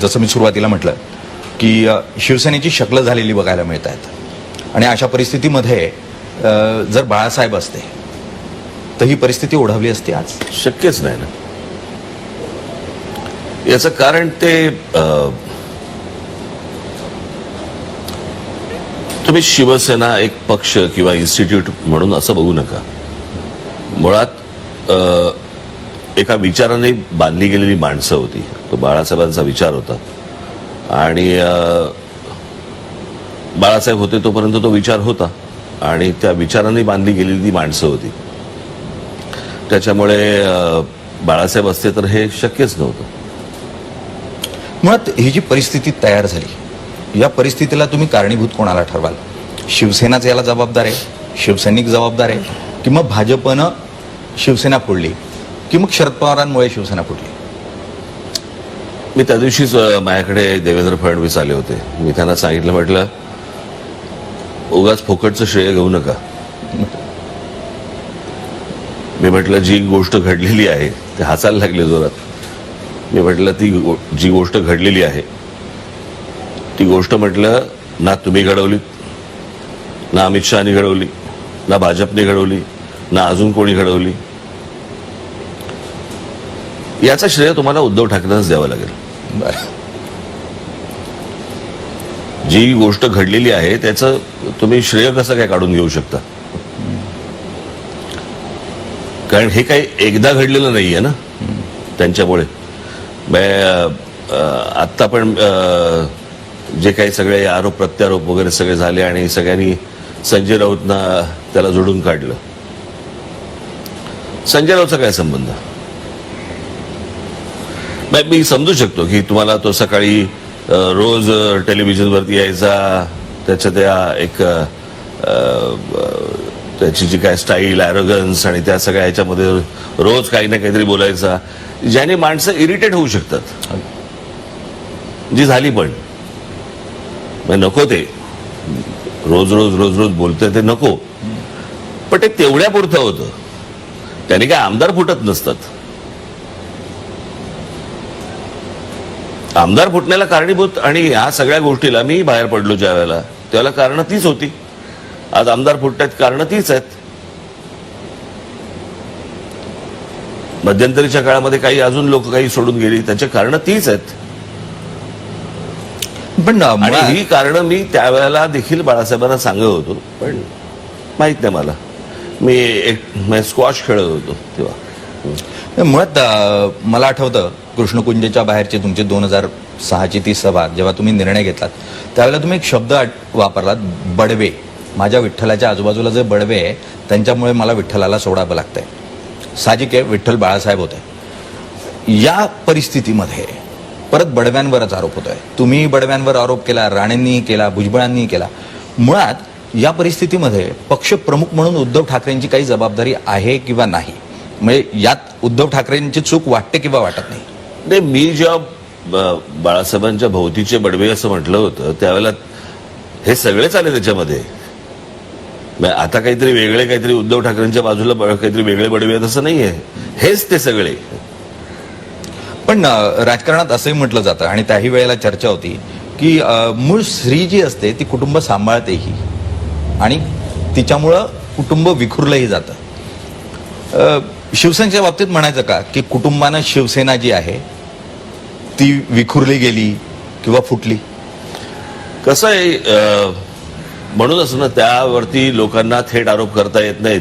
जसं मी सुरुवातीला म्हटलं की शिवसेनेची शक्ल झालेली बघायला मिळत आहेत आणि अशा परिस्थितीमध्ये जर बाळासाहेब असते तर ही परिस्थिती ओढावली असती आज? शक्यच नाही ना. याचं कारण ते तुम्ही शिवसेना एक पक्ष किंवा इन्स्टिट्यूट म्हणून असं बघू नका. मुळात एका विचाराने बांधली गेलेली माणसं होती. तो बाळासाहेबांचा विचार होता आणि बाळासाहेब होते तोपर्यंत तो विचार होता आणि त्या विचाराने बांधली गेलेली ती माणसं होती. त्याच्यामुळे बाळासाहेब असते तर हे शक्यच नव्हतं. मुळात ही जी परिस्थिती तयार झाली, या परिस्थितीला तुम्ही कारणीभूत कोणाला ठरवाल? शिवसेनाच याला जबाबदार आहे, शिवसैनिक जबाबदार आहे, की मग भाजपनं शिवसेना फोडली, की मग शरद पवारांमुळे शिवसेना फोडली? मी त्या दिवशीच माझ्याकडे देवेंद्र फडणवीस आले होते. मी त्यांना सांगितलं, म्हटलं उगाच फोकटचं श्रेय घेऊ नका. मी म्हटलं जी गोष्ट घडलेली आहे, ते हसायला लागले जोरात. मी म्हटलं जी गोष्ट घडलेली आहे ती गोष्ट म्हटलं ना तुम्ही घडवली, ना अमित शहानी घडवली, ना भाजपने घडवली, ना अजून कोणी घडवली. याचा श्रेय तुम्हाला उद्धव ठाकरेंनाच द्यावं लागेल. जी गोष्ट घडलेली आहे त्याचं तुम्ही श्रेय कसं काय काढून घेऊ शकता? कारण हे काही एकदा घडलेलं नाहीये ना त्यांच्यामुळे. आत्ता पण जे काही सगळे आरोप प्रत्यारोप वगैरे सगळे झाले आणि सगळ्यांनी संजय राऊतना त्याला जोडून काढलं. संजय राऊतचा काय संबंध? मी समजू शकतो की तुम्हाला तो सकाळी रोज टेलिव्हिजनवरती यायचा, त्याच्या त्या एक त्याची जी काय स्टाईल, ॲरोगन्स आणि त्या सगळ्या ह्याच्यामध्ये रोज काही ना काहीतरी बोलायचा, ज्याने माणसं इरिटेट होऊ शकतात. जी झाली पण नको, ते रोज रोज रोज रोज बोलतोय ते नको. पण ते तेवढ्यापुरतं होतं, त्याने काय आमदार फुटत नसतात. आमदार फुटण्याला कारणीभूत आणि ह्या सगळ्या गोष्टीला मी बाहेर पडलो ज्या वेळेला, त्याला कारण तीच होती. आज आमदार फुटण्यात कारण तीच आहेत. मध्यंतरीच्या काळामध्ये काही अजून लोक काही सोडून गेली, त्याची कारण तीच आहेत. पण आणि ही कारण मी त्यावेळेला देखील बाळासाहेबांना सांगत होतो, पण माहित नाही मला. मी एक स्क्वॉश खेळत होतो तेव्हा. मुळात मला आठवतं कृष्णकुंजच्या बाहेरचे तुमचे 2006ची ती सभा, जेव्हा तुम्ही निर्णय घेतलात त्यावेळेला तुम्ही एक शब्द वापरलात, बडवे. माझ्या विठ्ठलाच्या आजूबाजूला जे बडवे आहे त्यांच्यामुळे मला विठ्ठलाला सोडावं लागतंय. साहजिक आहे, विठ्ठल बाळासाहेब होते. या परिस्थितीमध्ये परत बडव्यांवरच आरोप होतोय. तुम्ही बडव्यांवर आरोप केला, राणेंनी केला, भुजबळांनी केला. मुळात या परिस्थितीमध्ये पक्ष प्रमुख म्हणून उद्धव ठाकरेंची काही जबाबदारी आहे किंवा नाही? म्हणजे यात उद्धव ठाकरेंची चूक वाटते किंवा वाटत नाही? नाही, मी जेव्हा बाळासाहेबांच्या भोवतीचे बडवे असं म्हटलं होतं त्यावेळेला हे सगळेच आले त्याच्यामध्ये. आता काहीतरी वेगळे, काहीतरी उद्धव ठाकरेंच्या बाजूला काहीतरी वेगळे बडवे आहेत असं नाहीये, हेच ते सगळे. पण राजकारणात असंही म्हटलं जातं आणि त्याही वेळेला चर्चा होती की मूळ स्त्री जी असते ती कुटुंब सांभाळतेही आणि तिच्यामुळं कुटुंब विखुरलंही जातं. शिवसेनेच्या बाबतीत म्हणायचं का की कुटुंबानं शिवसेना जी आहे ती विखुरली गेली किंवा फुटली? कसं आहे, म्हणूनच ना त्यावरती लोकांना थेट आरोप करता येत नाहीत.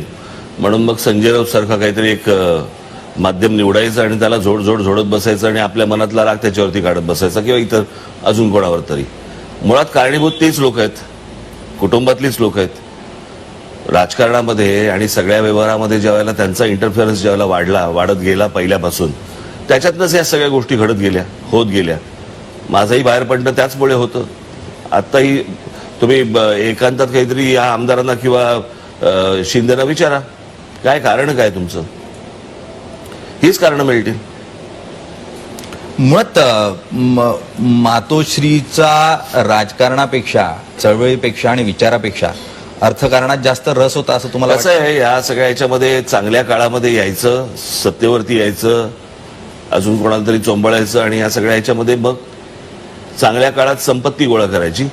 म्हणून मग संजय राऊत सारखा काहीतरी एक माध्यम निवडायचं आणि त्याला झोडत बसायचं आणि आपल्या मनातला राग त्याच्यावरती काढत बसायचा किंवा इतर अजून कोणावर तरी. मुळात कारणीभूत तेच लोक आहेत, कुटुंबातलीच लोक आहेत. राजकारणामध्ये आणि सगळ्या व्यवहारामध्ये ज्यावेळेला त्यांचा इंटरफेरन्स ज्यावेळेला वाढत गेला पहिल्यापासून, त्याच्यातनंच या सगळ्या गोष्टी घडत होत गेल्या. माझंही बाहेर पडणं त्याचमुळे होतं. आत्ताही तुम्ही एकांतात काहीतरी या आमदारांना किंवा शिंदेना विचारा, काय कारण काय तुमचं, हीच कारणं मिळतील. मुळात मातोश्रीचा राजकारणापेक्षा, चळवळीपेक्षा आणि विचारापेक्षा अर्थकारणात जास्त रस होता असं तुम्हाला कसं आहे, या सगळ्या याच्यामध्ये चांगल्या काळामध्ये यायचं, सत्तेवरती यायचं, अजून कोणाला तरी चोंबळायचं आणि या सगळ्या ह्याच्यामध्ये मग चांगल्या काळात संपत्ती गोळा करायची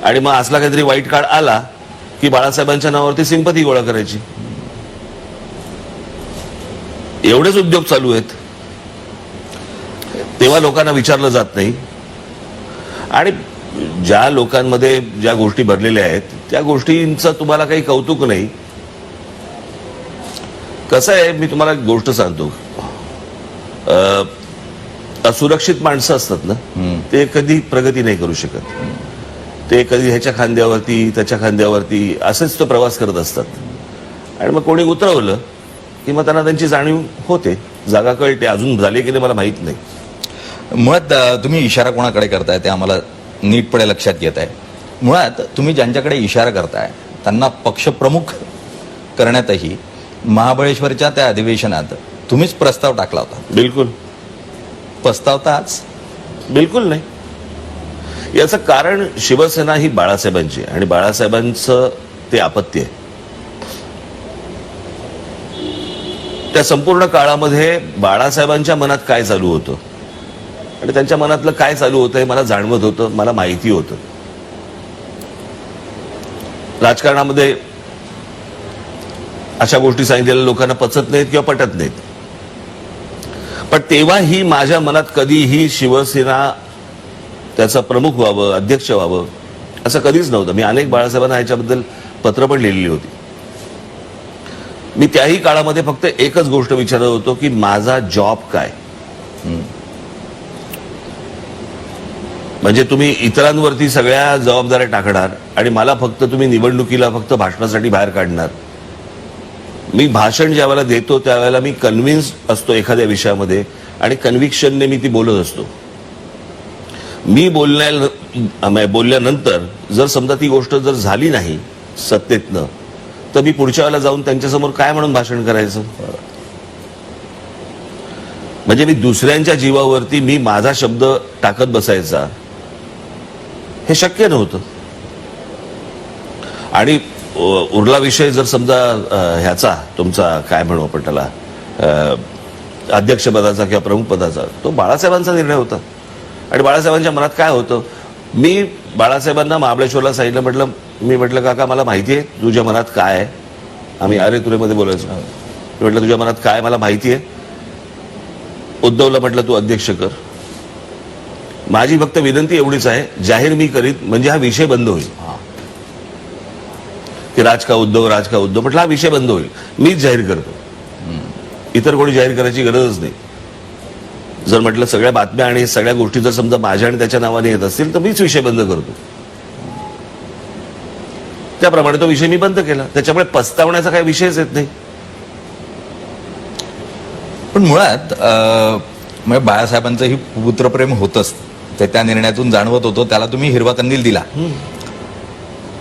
आणि मग असला काहीतरी वाईट काळ आला की बाळासाहेबांच्या नावावरती सिंपती गोळा करायची. एवढेच उद्योग चालू आहेत. तेव्हा लोकांना विचारलं जात नाही आणि ज्या लोकांमध्ये ज्या गोष्टी भरलेल्या आहेत त्या गोष्टींचं तुम्हाला काही कौतुक नाही. कसं आहे, मी तुम्हाला एक गोष्ट सांगतो. असुरक्षित माणसं असतात ना, ते कधी प्रगती नाही करू शकत. ते कधी ह्याच्या खांद्यावरती त्याच्या खांद्यावरती असेच तो प्रवास करत असतात आणि मग कोणी उतरवलं की मग त्यांना त्यांची जाणीव होते, जागा कळते. अजून झाली की नाही मला माहित नाही. मुळात तुम्ही इशारा कोणाकडे करताय ते आम्हाला नीटपणे लक्षात घेत आहे. मुळात तुम्ही ज्यांच्याकडे इशारा करताय त्यांना पक्षप्रमुख करण्यातही महाबळेश्वरच्या त्या अधिवेशनात तुम्हीच प्रस्ताव टाकला होता. बिलकुल पस्तावताच? बिलकुल नाही. याचं कारण शिवसेना ही बाळासाहेबांची आणि बाळासाहेबांचं ते अपत्य आहे. त्या संपूर्ण काळामध्ये बाळासाहेबांच्या मनात काय चालू होतं आणि त्यांच्या मनातलं काय चालू होतं हे मला जाणवत होतं, मला माहिती होतं. राजकारणामध्ये अशा गोष्टी सांगितलेल्या लोकांना पचत नाहीत किंवा पटत नाहीत. पण तेव्हाही माझ्या मनात कधीही शिवसेना त्याचा प्रमुख व्हावं, अध्यक्ष व्हावं असं कधीच नव्हतं. मी अनेक बाळासाहेबांना ह्याच्याबद्दल पत्र पण लिहिलेली होती. मी त्याही काळामध्ये फक्त एकच गोष्ट विचारत होतो की माझा जॉब काय. म्हणजे तुम्ही इतरांवरती सगळ्या जबाबदाऱ्या टाकणार आणि मला फक्त तुम्ही निवडणुकीला फक्त भाषणासाठी बाहेर काढणार. मी भाषण ज्या वेळेला देतो त्यावेळेला मी कन्व्हिन्स असतो एखाद्या विषयामध्ये आणि कन्व्हिक्शनने मी ती बोलत असतो. मी बोलल्यानंतर जर समजा ती गोष्ट जर झाली नाही सत्तेतनं तर मी पुढच्या वेळेला जाऊन त्यांच्यासमोर काय म्हणून भाषण करायचं. म्हणजे मी दुसऱ्यांच्या जीवावरती मी माझा शब्द टाकत बसायचा हे शक्य नव्हतं. आणि उरला विषय जर समजा ह्याचा तुमचा काय म्हणू आपण त्याला अध्यक्षपदाचा किंवा प्रमुख पदाचा, तो बाळासाहेबांचा निर्णय होता. आणि बाळासाहेबांच्या मनात काय होतं, मी बाळासाहेबांना महाबळेश्वरला सांगितलं, मी म्हटलं काका मला माहिती आहे तुझ्या मनात काय आहे. आम्ही अरे तुरेमध्ये बोलायचो. म्हटलं तुझ्या मनात काय मला माहिती आहे. उद्धवला म्हटलं तू अध्यक्ष कर. माझी फक्त विनंती एवढीच आहे, जाहीर मी करीत म्हणजे हा विषय बंद होईल. की राज का उद्धव म्हटलं हा विषय बंद होईल. मीच जाहीर करतो, इतर कोणी जाहीर करायची गरजच नाही. जर म्हटलं सगळ्या बातम्या आणि सगळ्या गोष्टी जर समजा माझ्या आणि त्याच्या नावाने येत असतील तर मीच विषय बंद करतो. त्याप्रमाणे तो विषय मी बंद केला. त्याच्यामुळे पस्तावण्याचा काही विषयच येत नाही. पण मुळात म्हणजे बाळासाहेबांचं ही पुत्रप्रेम होतच, ते त्या निर्णयातून जाणवत होतं. त्याला तुम्ही हिरवा कंदील दिला.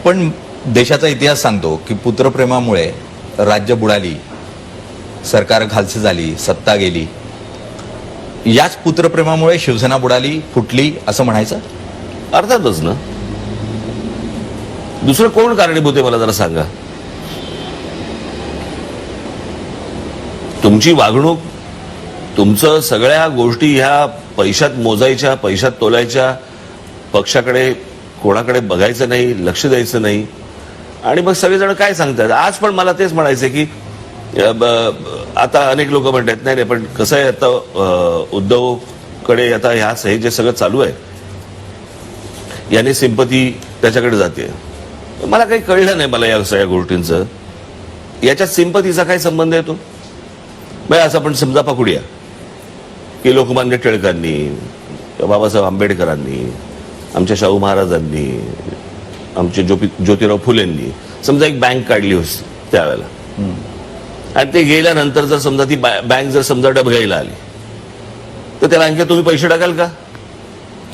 पण देशाचा इतिहास सांगतो की पुत्रप्रेमामुळे राज्य बुडाली, सरकार खालची झाली, सत्ता गेली. याच पुत्रप्रेमामुळे शिवसेना बुडाली, फुटली असं म्हणायचं? अर्थातच ना. दुसरं कोण कारणीभूत आहे मला जरा सांगा. तुमची वागणूक, तुमचं सगळ्या गोष्टी ह्या पैशात मोजायच्या, पैशात तोलायच्या, पक्षाकडे कोणाकडे बघायचं नाही, लक्ष द्यायचं नाही. आणि मग सगळेजण काय सांगतात. आज पण मला तेच म्हणायचं की आता अनेक लोक म्हणतात नाही पण कसं आहे आता उद्धवकडे आता हे जे सगळं चालू आहे याने सिंपती त्याच्याकडे जाते. मला काही कळलं नाही मला या सगळ्या गोष्टींचं. याच्यात सिंपतीचा काय संबंध येतो. म्हणजे असं आपण समजा पकडूया की लोकमान्य टिळकांनी, बाबासाहेब आंबेडकरांनी, आमच्या शाहू महाराजांनी, आमचे ज्योतिराव फुलेंनी समजा एक बँक काढली होती त्यावेळेला आणि ते गेल्यानंतर जर समजा ती बँक जर समजा डबघाईला आली तर त्या बँकेत तुम्ही पैसे टाकाल का?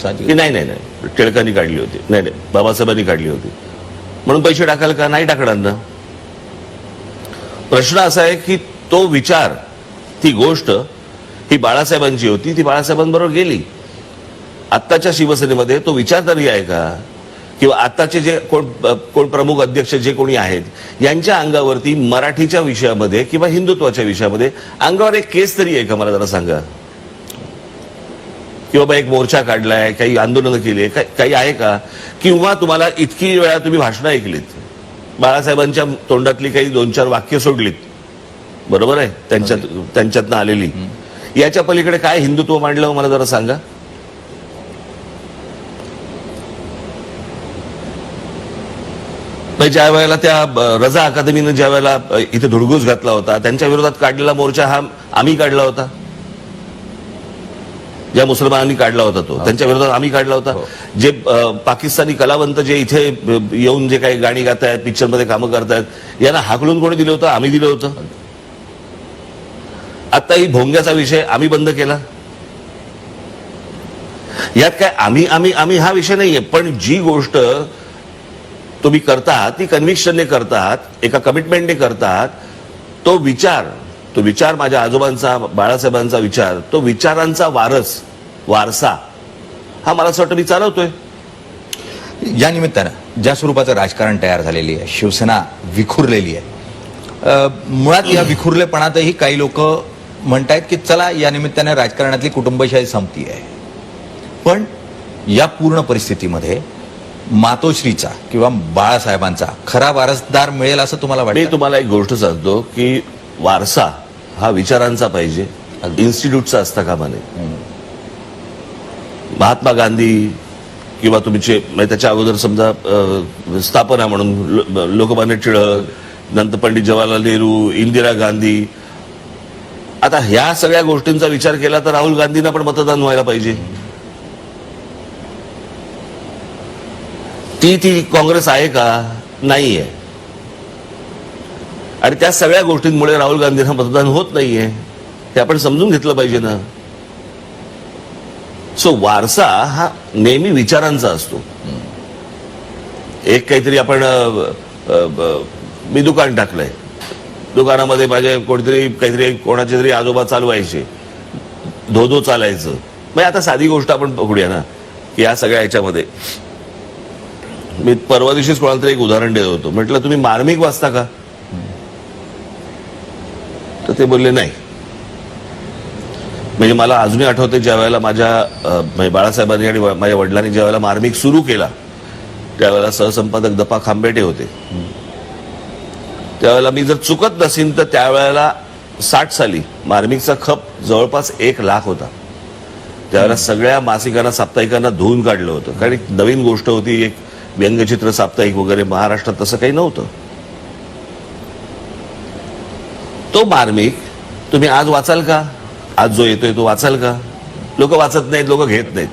की नाही नाही नाही टिळकांनी काढली होती, नाही नाही बाबासाहेबांनी काढली होती म्हणून पैसे टाकाल का? नाही टाकणार ना. प्रश्न असा आहे की तो विचार, ती गोष्ट ही बाळासाहेबांची होती, ती बाळासाहेबांबरोबर गेली. आत्ताच्या शिवसेनेमध्ये तो विचार तरी आहे का? किंवा आताचे जे कोण प्रमुख अध्यक्ष जे कोणी आहेत यांच्या अंगावरती मराठीच्या विषयामध्ये किंवा हिंदुत्वाच्या विषयामध्ये अंगावर एक केस तरी आहे का? मला जरा सांगा. किंवा बाबा एक मोर्चा काढलाय, काही आंदोलनं केली, काही आहे का? किंवा तुम्हाला इतकी वेळा तुम्ही भाषणं ऐकलीत, बाळासाहेबांच्या तोंडातली काही 2-4 वाक्य सोडलीत, बरोबर आहे, त्यांच्यातनं आलेली, याच्या पलीकडे काय हिंदुत्व मांडलं मला जरा सांगा. ज्या वेळेला त्या रजा अकादमीनं ज्या वेळेला इथे धुडगूस घातला होता, त्यांच्या विरोधात काढलेला मोर्चा हा आम्ही काढला होता. ज्या मुसलमानांनी काढला होता तो, त्यांच्या विरोधात आम्ही काढला होता. जे पाकिस्तानी कलावंत जे इथे येऊन जे काही गाणी गातायत, पिक्चरमध्ये कामं करतायत, यांना हाकलून कोणी दिलं होतं? आम्ही दिलं होतं. आता ही भोंग्याचा विषय आम्ही बंद केला. यात काय आम्ही आम्ही आम्ही हा विषय नाहीये, पण जी गोष्ट तुम्ही करतात ती कन्व्हिक्शनने करतात, एका कमिटमेंटने करतात, तो विचार माझ्या आजोबांचा, बाळासाहेबांचा विचार, तो विचारांचा वारसा हा मला असं वाटतं मी चालवतोय. या निमित्तानं ज्या स्वरूपाचं राजकारण तयार झालेली आहे, शिवसेना विखुरलेली आहे, मुळात या विखुरलेपणातही काही लोक म्हणतायत की चला या निमित्ताने राजकारणातली कुटुंबशाही संपती आहे. पण या पूर्ण परिस्थितीमध्ये मातोश्रीचा किंवा बाळासाहेबांचा खरा वारसदार मिळेल असं तुम्हाला मी वाटतं? तुम्हाला एक गोष्ट सांगतो की वारसा हा विचारांचा पाहिजे, इन्स्टिट्यूटचा असता कामा नये. महात्मा गांधी किंवा तुमचे म्हणजे त्याच्या अगोदर समजा स्थापना म्हणून लोकमान्य टिळक, नंतर पंडित जवाहरलाल नेहरू, इंदिरा गांधी, आता ह्या सगळ्या गोष्टींचा विचार केला तर राहुल गांधींना पण मतदान व्हायला पाहिजे. ती काँग्रेस आहे का? नाहीये. आणि त्या सगळ्या गोष्टींमुळे राहुल गांधींना मतदान होत नाहीये, हे आपण समजून घेतलं पाहिजे ना. सो वारसा हा नेहमी विचारांचा असतो. एक काहीतरी आपण मी दुकान टाकलंय, दुकानामध्ये माझे कोणतरी काहीतरी कोणाचे तरी आजोबा चालवायचे, धो चालायचं. मग आता साधी गोष्ट आपण बघूया ना की या सगळ्या ह्याच्यामध्ये मी परवा दिवशीच कोणाला तरी एक उदाहरण देत होतो. म्हटलं तुम्ही मार्मिक वाचता का? तर ते बोलले नाही. म्हणजे मला अजूनही आठवते ज्या वेळेला माझ्या बाळासाहेबांनी आणि माझ्या वडिलांनी ज्या वेळेला मार्मिक सुरू केला, त्यावेळेला सहसंपादक दपा खांबेटे होते. त्यावेळेला मी जर चुकत नसीन तर त्यावेळेला 60 साली मार्मिकचा खप जवळपास 1 लाख होता. त्यावेळेला सगळ्या मासिकांना, साप्ताहिकांना धुवून काढलं होतं, कारण एक नवीन गोष्ट होती, एक व्यंगचित्र साप्ताहिक वगैरे. महाराष्ट्रात तसं काही नव्हतं. तो मार्मिक तुम्ही आज वाचाल का? आज जो येतोय तो वाचाल का? लोक वाचत नाहीत, लोक घेत नाहीत,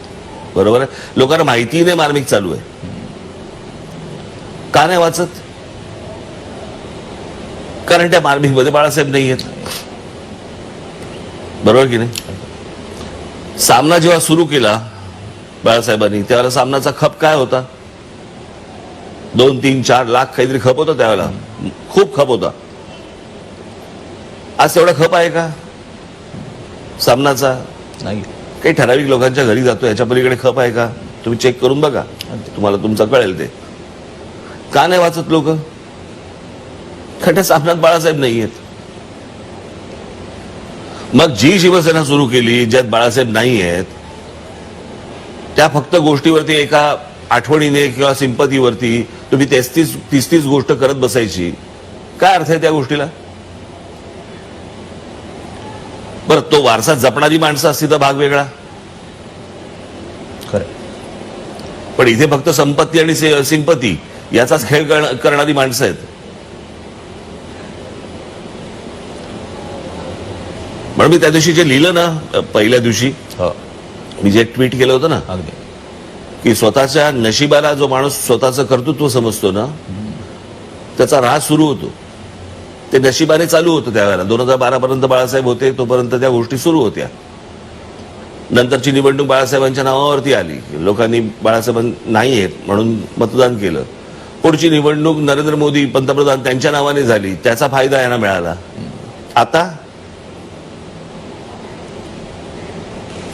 बरोबर आहे. लोकांना माहिती नाही मार्मिक चालू आहे. का नाही वाचत? कारण त्या मार्मिक मध्ये बाळासाहेब नाही आहेत, बरोबर की नाही. सामना जेव्हा सुरू केला बाळासाहेबांनी, त्यावेळेला सामनाचा खप काय होता? 2-3-4 लाख काहीतरी खप होता त्यावेळेला, खूप खप होता. आज तेवढा खप आहे का सामनाचा? नाही. काही ठराविक लोकांच्या घरी जातो, याच्या पलीकडे खप आहे का? तुम्ही चेक करून बघा, तुम्हाला तुमचं कळेल ते. का नाही वाचत लोक? कारण त्या सामन्यात बाळासाहेब नाही आहेत. मग जी शिवसेना सुरू केली ज्यात बाळासाहेब नाही आहेत, त्या फक्त गोष्टीवरती एका आठवणीने किंवा सिंपतीवरती तुम्ही 30 गोष्ट करत बसायची, काय अर्थ आहे त्या गोष्टीला? बरं, तो वारसा जपणारी माणसं असती तर भाग वेगळा, खरं. पण इथे फक्त संपत्ती आणि सिंपती याचाच खेळ करणारी माणसं आहेत. म्हणून मी त्या दिवशी जे लिहिलं ना, पहिल्या दिवशी मी जे ट्विट केलं होतं ना, अगदी की स्वतःच्या नशिबाला जो माणूस स्वतःचं कर्तृत्व समजतो ना, त्याचा राज सुरू होतो. ते नशिबाने चालू होतं त्यावेळेला. 2012 पर्यंत बाळासाहेब होते, तोपर्यंत त्या गोष्टी सुरू होत्या. नंतरची निवडणूक बाळासाहेबांच्या नावावरती आली, लोकांनी बाळासाहेब नाही आहेत म्हणून मतदान केलं. पुढची निवडणूक नरेंद्र मोदी पंतप्रधान त्यांच्या नावाने झाली, त्याचा फायदा यांना मिळाला. आता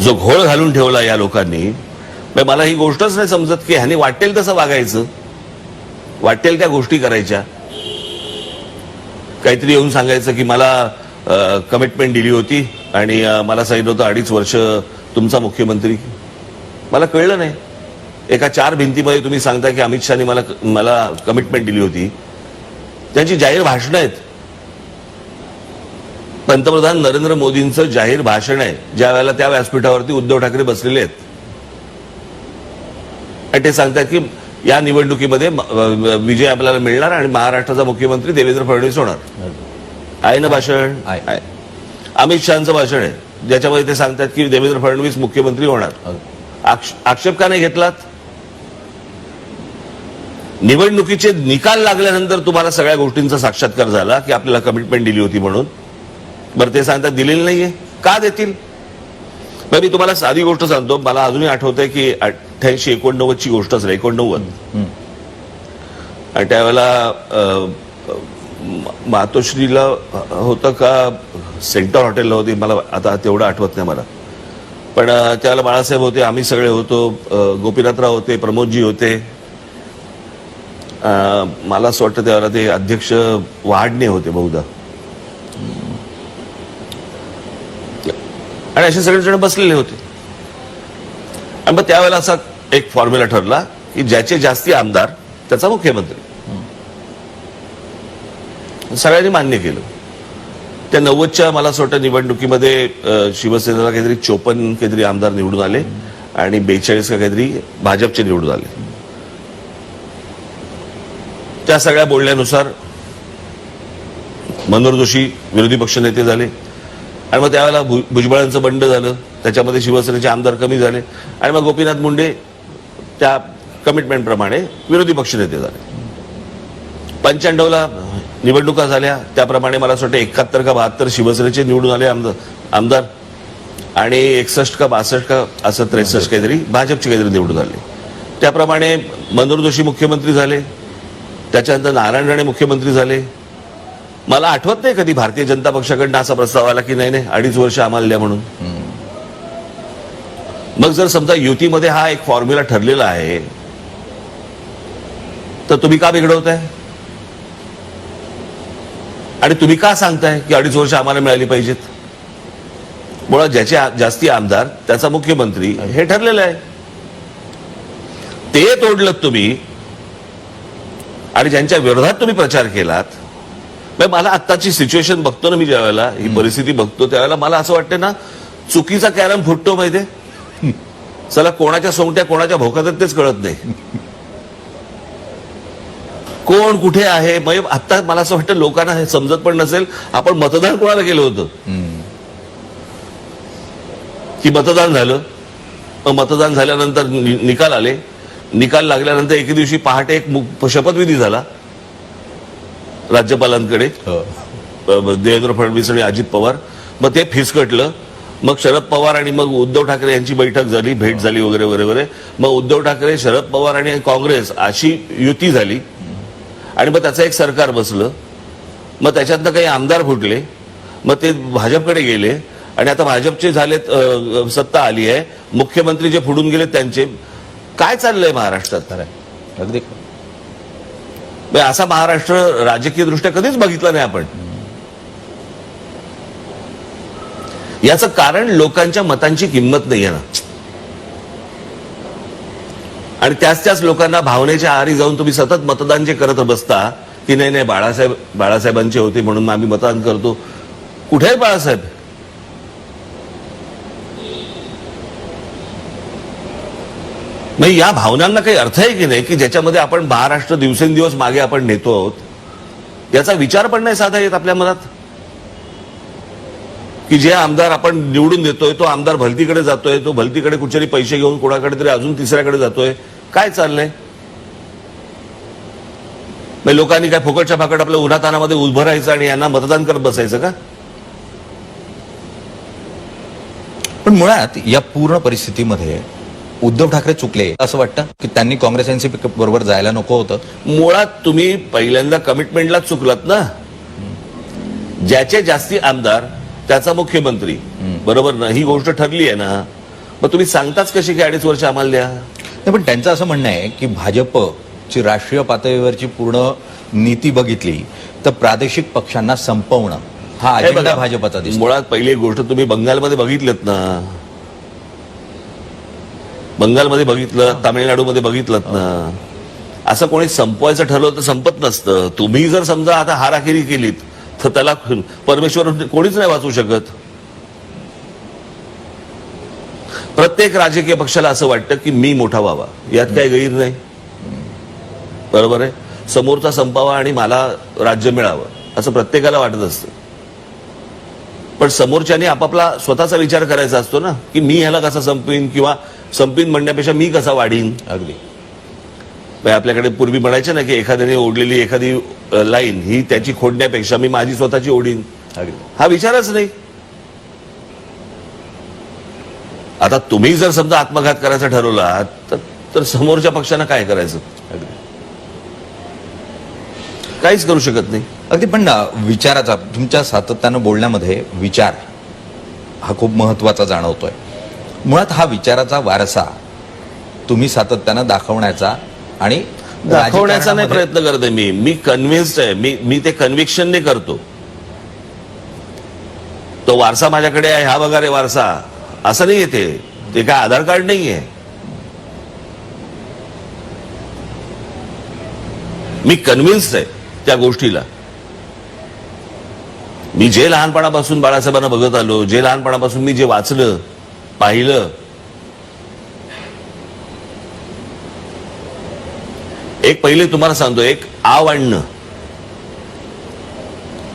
जो घोळ घालून ठेवला या लोकांनी, मला ही गोष्टच नाही समजत की ह्याने वाटेल तसं वागायचं, वाटेल त्या गोष्टी करायच्या. काहीतरी येऊन सांगायचं की मला कमिटमेंट दिली होती आणि मला सांगितलं होतं 2.5 वर्ष तुमचा मुख्यमंत्री. मला कळलं नाही. एका 4 भिंतीमध्ये तुम्ही सांगता की अमित शहानी मला कमिटमेंट दिली होती. त्यांची जाहीर भाषणं आहेत. पंतप्रधान नरेंद्र मोदींचं जाहीर भाषण आहे, ज्या वेळेला त्या व्यासपीठावरती उद्धव ठाकरे बसलेले आहेत आणि ते सांगतात की या निवडणुकीमध्ये विजय आपल्याला मिळणार आणि महाराष्ट्राचा मुख्यमंत्री देवेंद्र फडणवीस होणार. आहे ना भाषण? आहे. अमित शहाचं भाषण आहे, ज्याच्यामध्ये ते सांगतात की देवेंद्र फडणवीस मुख्यमंत्री होणार. आक्षेप का नाही घेतलात? निवडणुकीचे निकाल लागल्यानंतर तुम्हाला सगळ्या गोष्टींचा साक्षात्कार झाला की आपल्याला कमिटमेंट दिली होती म्हणून. बरं, ते सांगतात दिलेली नाहीये. का देतील? मी तुम्हाला साधी गोष्ट सांगतो. मला अजूनही आठवतंय की 88-89 ची गोष्ट असेल, 89. आणि त्यावेळेला मातोश्रीला होतं का सेंटर हॉटेलला होती, मला आता तेवढं आठवत नाही मला. पण त्यावेळेला बाळासाहेब होते, आम्ही सगळे होतो, गोपीनाथराव होते, प्रमोदजी होते. मला असं वाटतं त्यावेळेला ते अध्यक्ष वहाडणे होते बहुधा. आणि असे सगळेजण बसलेले होते. आणि मग त्यावेळेला असा एक फॉर्म्युला ठरला की ज्याचे जास्ती आमदार त्याचा मुख्यमंत्री. सगळ्यांनी मान्य केलं. त्या 90च्या मला असं वाटतं निवडणुकीमध्ये शिवसेनेला काहीतरी 54 काहीतरी आमदार निवडून आले आणि 42 का काहीतरी भाजपचे निवडून आले. त्या सगळ्या बोलण्यानुसार मनोहर जोशी विरोधी पक्षनेते झाले आणि मग त्यावेळेला भुजबळांचं बंड झालं, त्याच्यामध्ये शिवसेनेचे आमदार कमी झाले आणि मग गोपीनाथ मुंडे त्या कमिटमेंट प्रमाणे विरोधी पक्षनेते झाले. 95ला निवडणुका झाल्या, त्याप्रमाणे मला असं वाटतं 71 का 72 शिवसेनेचे निवडून आले आमदार आणि 61 का 62 का असं 63 काहीतरी भाजपचे काहीतरी निवडून आले. त्याप्रमाणे मनोहर जोशी मुख्यमंत्री झाले, त्याच्यानंतर नारायण राणे मुख्यमंत्री झाले. मला आठवत नाही कधी भारतीय जनता पक्षाकडनं असा प्रस्ताव आला की नाही 2.5 वर्ष आम्हाला द्या म्हणून. मग जर समजा युतीमध्ये हा एक फॉर्म्युला ठरलेला आहे तर तुम्ही का बिघडवताय आणि तुम्ही का सांगताय की 2.5 वर्ष आम्हाला मिळाली पाहिजेत? मुळात ज्याचे जास्ती आमदार त्याचा मुख्यमंत्री हे ठरलेलं आहे. ते तोडलं तुम्ही आणि ज्यांच्या विरोधात तुम्ही प्रचार केलात. मला आत्ताची सिच्युएशन बघतो ना, मी ज्या वेळेला ही परिस्थिती बघतो त्यावेळेला मला असं वाटतं ना, चुकीचा कॅरम फुटतो माहितीये. चला कोणाच्या सोंगट्या कोणाच्या भोकात तेच कळत नाही. कोण कुठे आहे. आता मला असं वाटतं लोकांना हे समजत पण नसेल आपण मतदान कोणाला केलं होतं की मतदान झालं. मग मतदान झाल्यानंतर निकाल आले. निकाल लागल्यानंतर एके दिवशी पहाटे एक शपथविधी झाला राज्यपालांकडे, देवेंद्र फडणवीस आणि अजित पवार. मग ते फिसकटलं. मग शरद पवार आणि मग उद्धव ठाकरे यांची बैठक झाली, भेट झाली वगैरे वगैरे वगैरे. मग उद्धव ठाकरे, शरद पवार आणि काँग्रेस अशी युती झाली आणि मग त्याचं एक सरकार बसलं. मग त्याच्यातनं काही आमदार फुटले. मग ते भाजपकडे गेले आणि आता भाजपचे झालेत, सत्ता आली आहे. मुख्यमंत्री जे फुडून गेले त्यांचे. काय चाललंय महाराष्ट्रात? अगदी असा महाराष्ट्र राजकीय दृष्ट्या कधीच बघितला नाही आपण. याचं कारण लोकांच्या मतांची किंमत नाही आहे ना. आणि त्याच लोकांना भावनेच्या आहारी जाऊन तुम्ही सतत मतदान जे करत बसता की नाही बाळासाहेबांचे होते म्हणून आम्ही मतदान करतो. कुठे आहे बाळासाहेब? या भावनांना काही अर्थ आहे की नाही की ज्याच्यामध्ये आपण महाराष्ट्र दिवसेंदिवस मागे आपण नेतो आहोत. याचा विचार पण नाही साधा येत आपल्या मनात की जे आमदार आपण निवडून देतोय तो आमदार भलतीकडे जातोय, तो भलतीकडे कुठेतरी पैसे घेऊन कोणाकडे तरी अजून तिसऱ्याकडे जातोय. काय चाललंय? लोकांनी काय फुकटच्या फाकट आपल्या उन्हातानामध्ये उभं राहायचं आणि यांना मतदान करत बसायचं का? पण मुळात या पूर्ण परिस्थितीमध्ये उद्धव ठाकरे चुकले असं वाटतं की त्यांनी काँग्रेस एनसीपी बरोबर जायला नको होतं. मुळात तुम्ही पहिल्यांदा कमिटमेंटला चुकलात ना. ज्याचे जास्ती आमदार त्याचा मुख्यमंत्री, बरोबर ना? ही गोष्ट ठरली आहे ना. मग तुम्ही सांगताच कशी की 2.5 वर्ष आम्हाला द्या? नाही, पण त्यांचं असं म्हणणं आहे की भाजपची राष्ट्रीय पातळीवरची पूर्ण नीती बघितली तर प्रादेशिक पक्षांना संपवणं हा अजेंडा भाजपचा दिसतो. मुळात पहिली गोष्ट तुम्ही बंगालमध्ये बघितलेत ना. बंगालमध्ये बघितलं, तामिळनाडूमध्ये बघितलं ना. असं कोणी संपवायचं ठरवलं तर संपत नसतं. तुम्ही जर समजा आता हाराखिरी केलीत तर त्याला परमेश्वर कोणीच नाही वाचू शकत. प्रत्येक राजकीय पक्षाला असं वाटतं की मी मोठा व्हावा, यात काही गैर नाही, बरोबर आहे. समोरचा संपावा आणि मला राज्य मिळावं असं प्रत्येकाला वाटत असतं. पण समोरच्याने आपापला स्वतःचा विचार करायचा असतो ना, की मी ह्याला कसा संपवीन, किंवा संपवीन म्हणण्यापेक्षा मी कसा वाढीन. अगदी आपल्याकडे पूर्वी म्हणायचे ना की एखाद्याने ओढलेली एखादी लाईन ही त्याची खोडण्यापेक्षा मी माझी स्वतःची ओढीन. अगदी हा विचारच नाही. आता तुम्ही जर समजा आत्मघात करायचा ठरवला तर समोरच्या पक्षानं काय करायचं? अगदी काहीच करू शकत नाही. अगदी. पण विचाराचा तुमच्या सातत्यानं बोलण्यामध्ये विचार हा खूप महत्वाचा जाणवतोय. मुळात हा विचाराचा वारसा तुम्ही सातत्यानं दाखवण्याचा आणि दाखवण्याचा नाही राजकारणामध्ये- प्रयत्न करते मी कन्व्हिन्स्ड आहे. मी ते कन्व्हिक्शनने करतो. तो वारसा माझ्याकडे आहे, हा बघा रे वारसा, असं नाही येते. ते काय आधार कार्ड नाहीये. मी कन्व्हिन्स्ड आहे त्या गोष्टीला. मी जे लहानपणापासून बाळासाहेबांना बघत आलो, जे लहानपणापासून मी जे वाचलं पाहिलं, एक पहिले तुम्हाला सांगतो, एक आव आणणं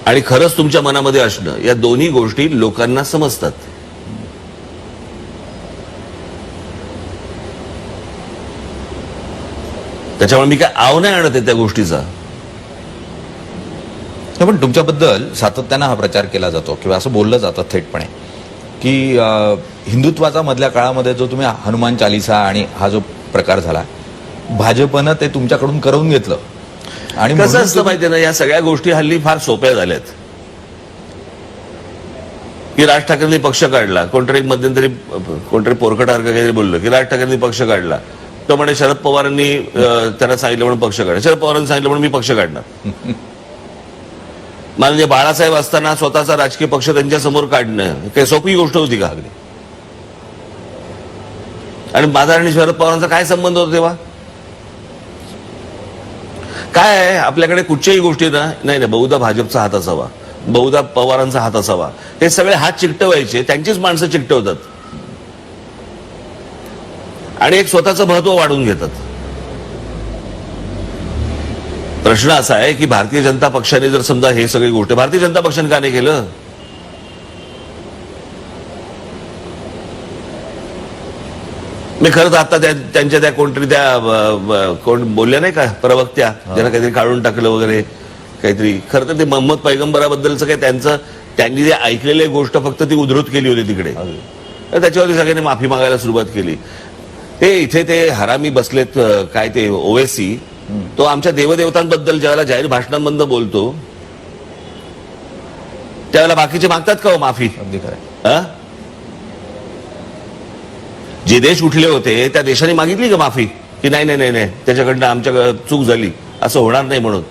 आणि खरंच तुमच्या मनामध्ये असणं, या दोन्ही गोष्टी लोकांना समजतात. त्याच्यामुळे मी काय आव नाही आणत आहे त्या गोष्टीचा. पण तुमच्याबद्दल सातत्यानं हा प्रचार केला जातो किंवा असं बोललं जातं थेटपणे की हिंदुत्वाचा मधल्या काळामध्ये जो तुम्ही हनुमान चालिसा आणि हा जो प्रकार झाला, भाजपनं ते तुमच्याकडून करवून घेतलं. आणि कसं म्हणून असतं माहितीये ना, या सगळ्या गोष्टी हल्ली फार सोप्या झाल्यात. की राज ठाकरेंनी पक्ष काढला, कोणतरी मध्यंतरी कोणतरी पोरकटासारखं काहीतरी बोललं की राज ठाकरेंनी पक्ष काढला, तो म्हणे शरद पवारांनी त्यांना सांगितलं म्हणून पक्ष काढला, शरद पवारांनी सांगितलं म्हणून मी पक्ष काढणार. म्हणजे बाळासाहेब असताना स्वतःचा राजकीय पक्ष त्यांच्या समोर काढणं काही सोपी गोष्ट होती का? आणि माझा आणि शरद पवारांचा काय संबंध होता तेव्हा? काय आहे, आपल्याकडे कुठच्याही गोष्टी ना, नाही बहुधा भाजपचा हात असावा, बहुधा पवारांचा हात असावा, हे सगळे हात चिकटवायचे, त्यांचीच माणसं चिकटवतात आणि एक स्वतःचं महत्व वाढवून घेतात. प्रश्न असा आहे की भारतीय जनता पक्षाने जर समजा हे सगळी गोष्ट भारतीय जनता पक्षाने का नाही केलं? मी खरंच आता त्यांच्या त्या कोणतरी त्या कोण बोलल्या नाही का प्रवक्त्या, ज्यांना काहीतरी काढून टाकलं वगैरे काहीतरी, खरं तर ते मोहम्मद पैगंबराबद्दलचं काय त्यांनी जे ऐकलेली गोष्ट फक्त ती उद्धृत केली होती तिकडे, त्याच्यावरती सगळ्यांनी माफी मागायला सुरुवात केली. ते इथे ते हरामी बसलेत काय ते ओवेसी, तो आमच्या देवदेवतांबद्दल ज्यावेळेला जाहीर भाषणांमधून बोलतो त्यावेळेला बाकीचे मागतात का हो माफी? अगदी खरं. जे देश उठले होते त्या देशाने मागितली का माफी की नाही नाही नाही त्याच्याकडनं आमच्या चूक झाली, असं होणार नाही म्हणून?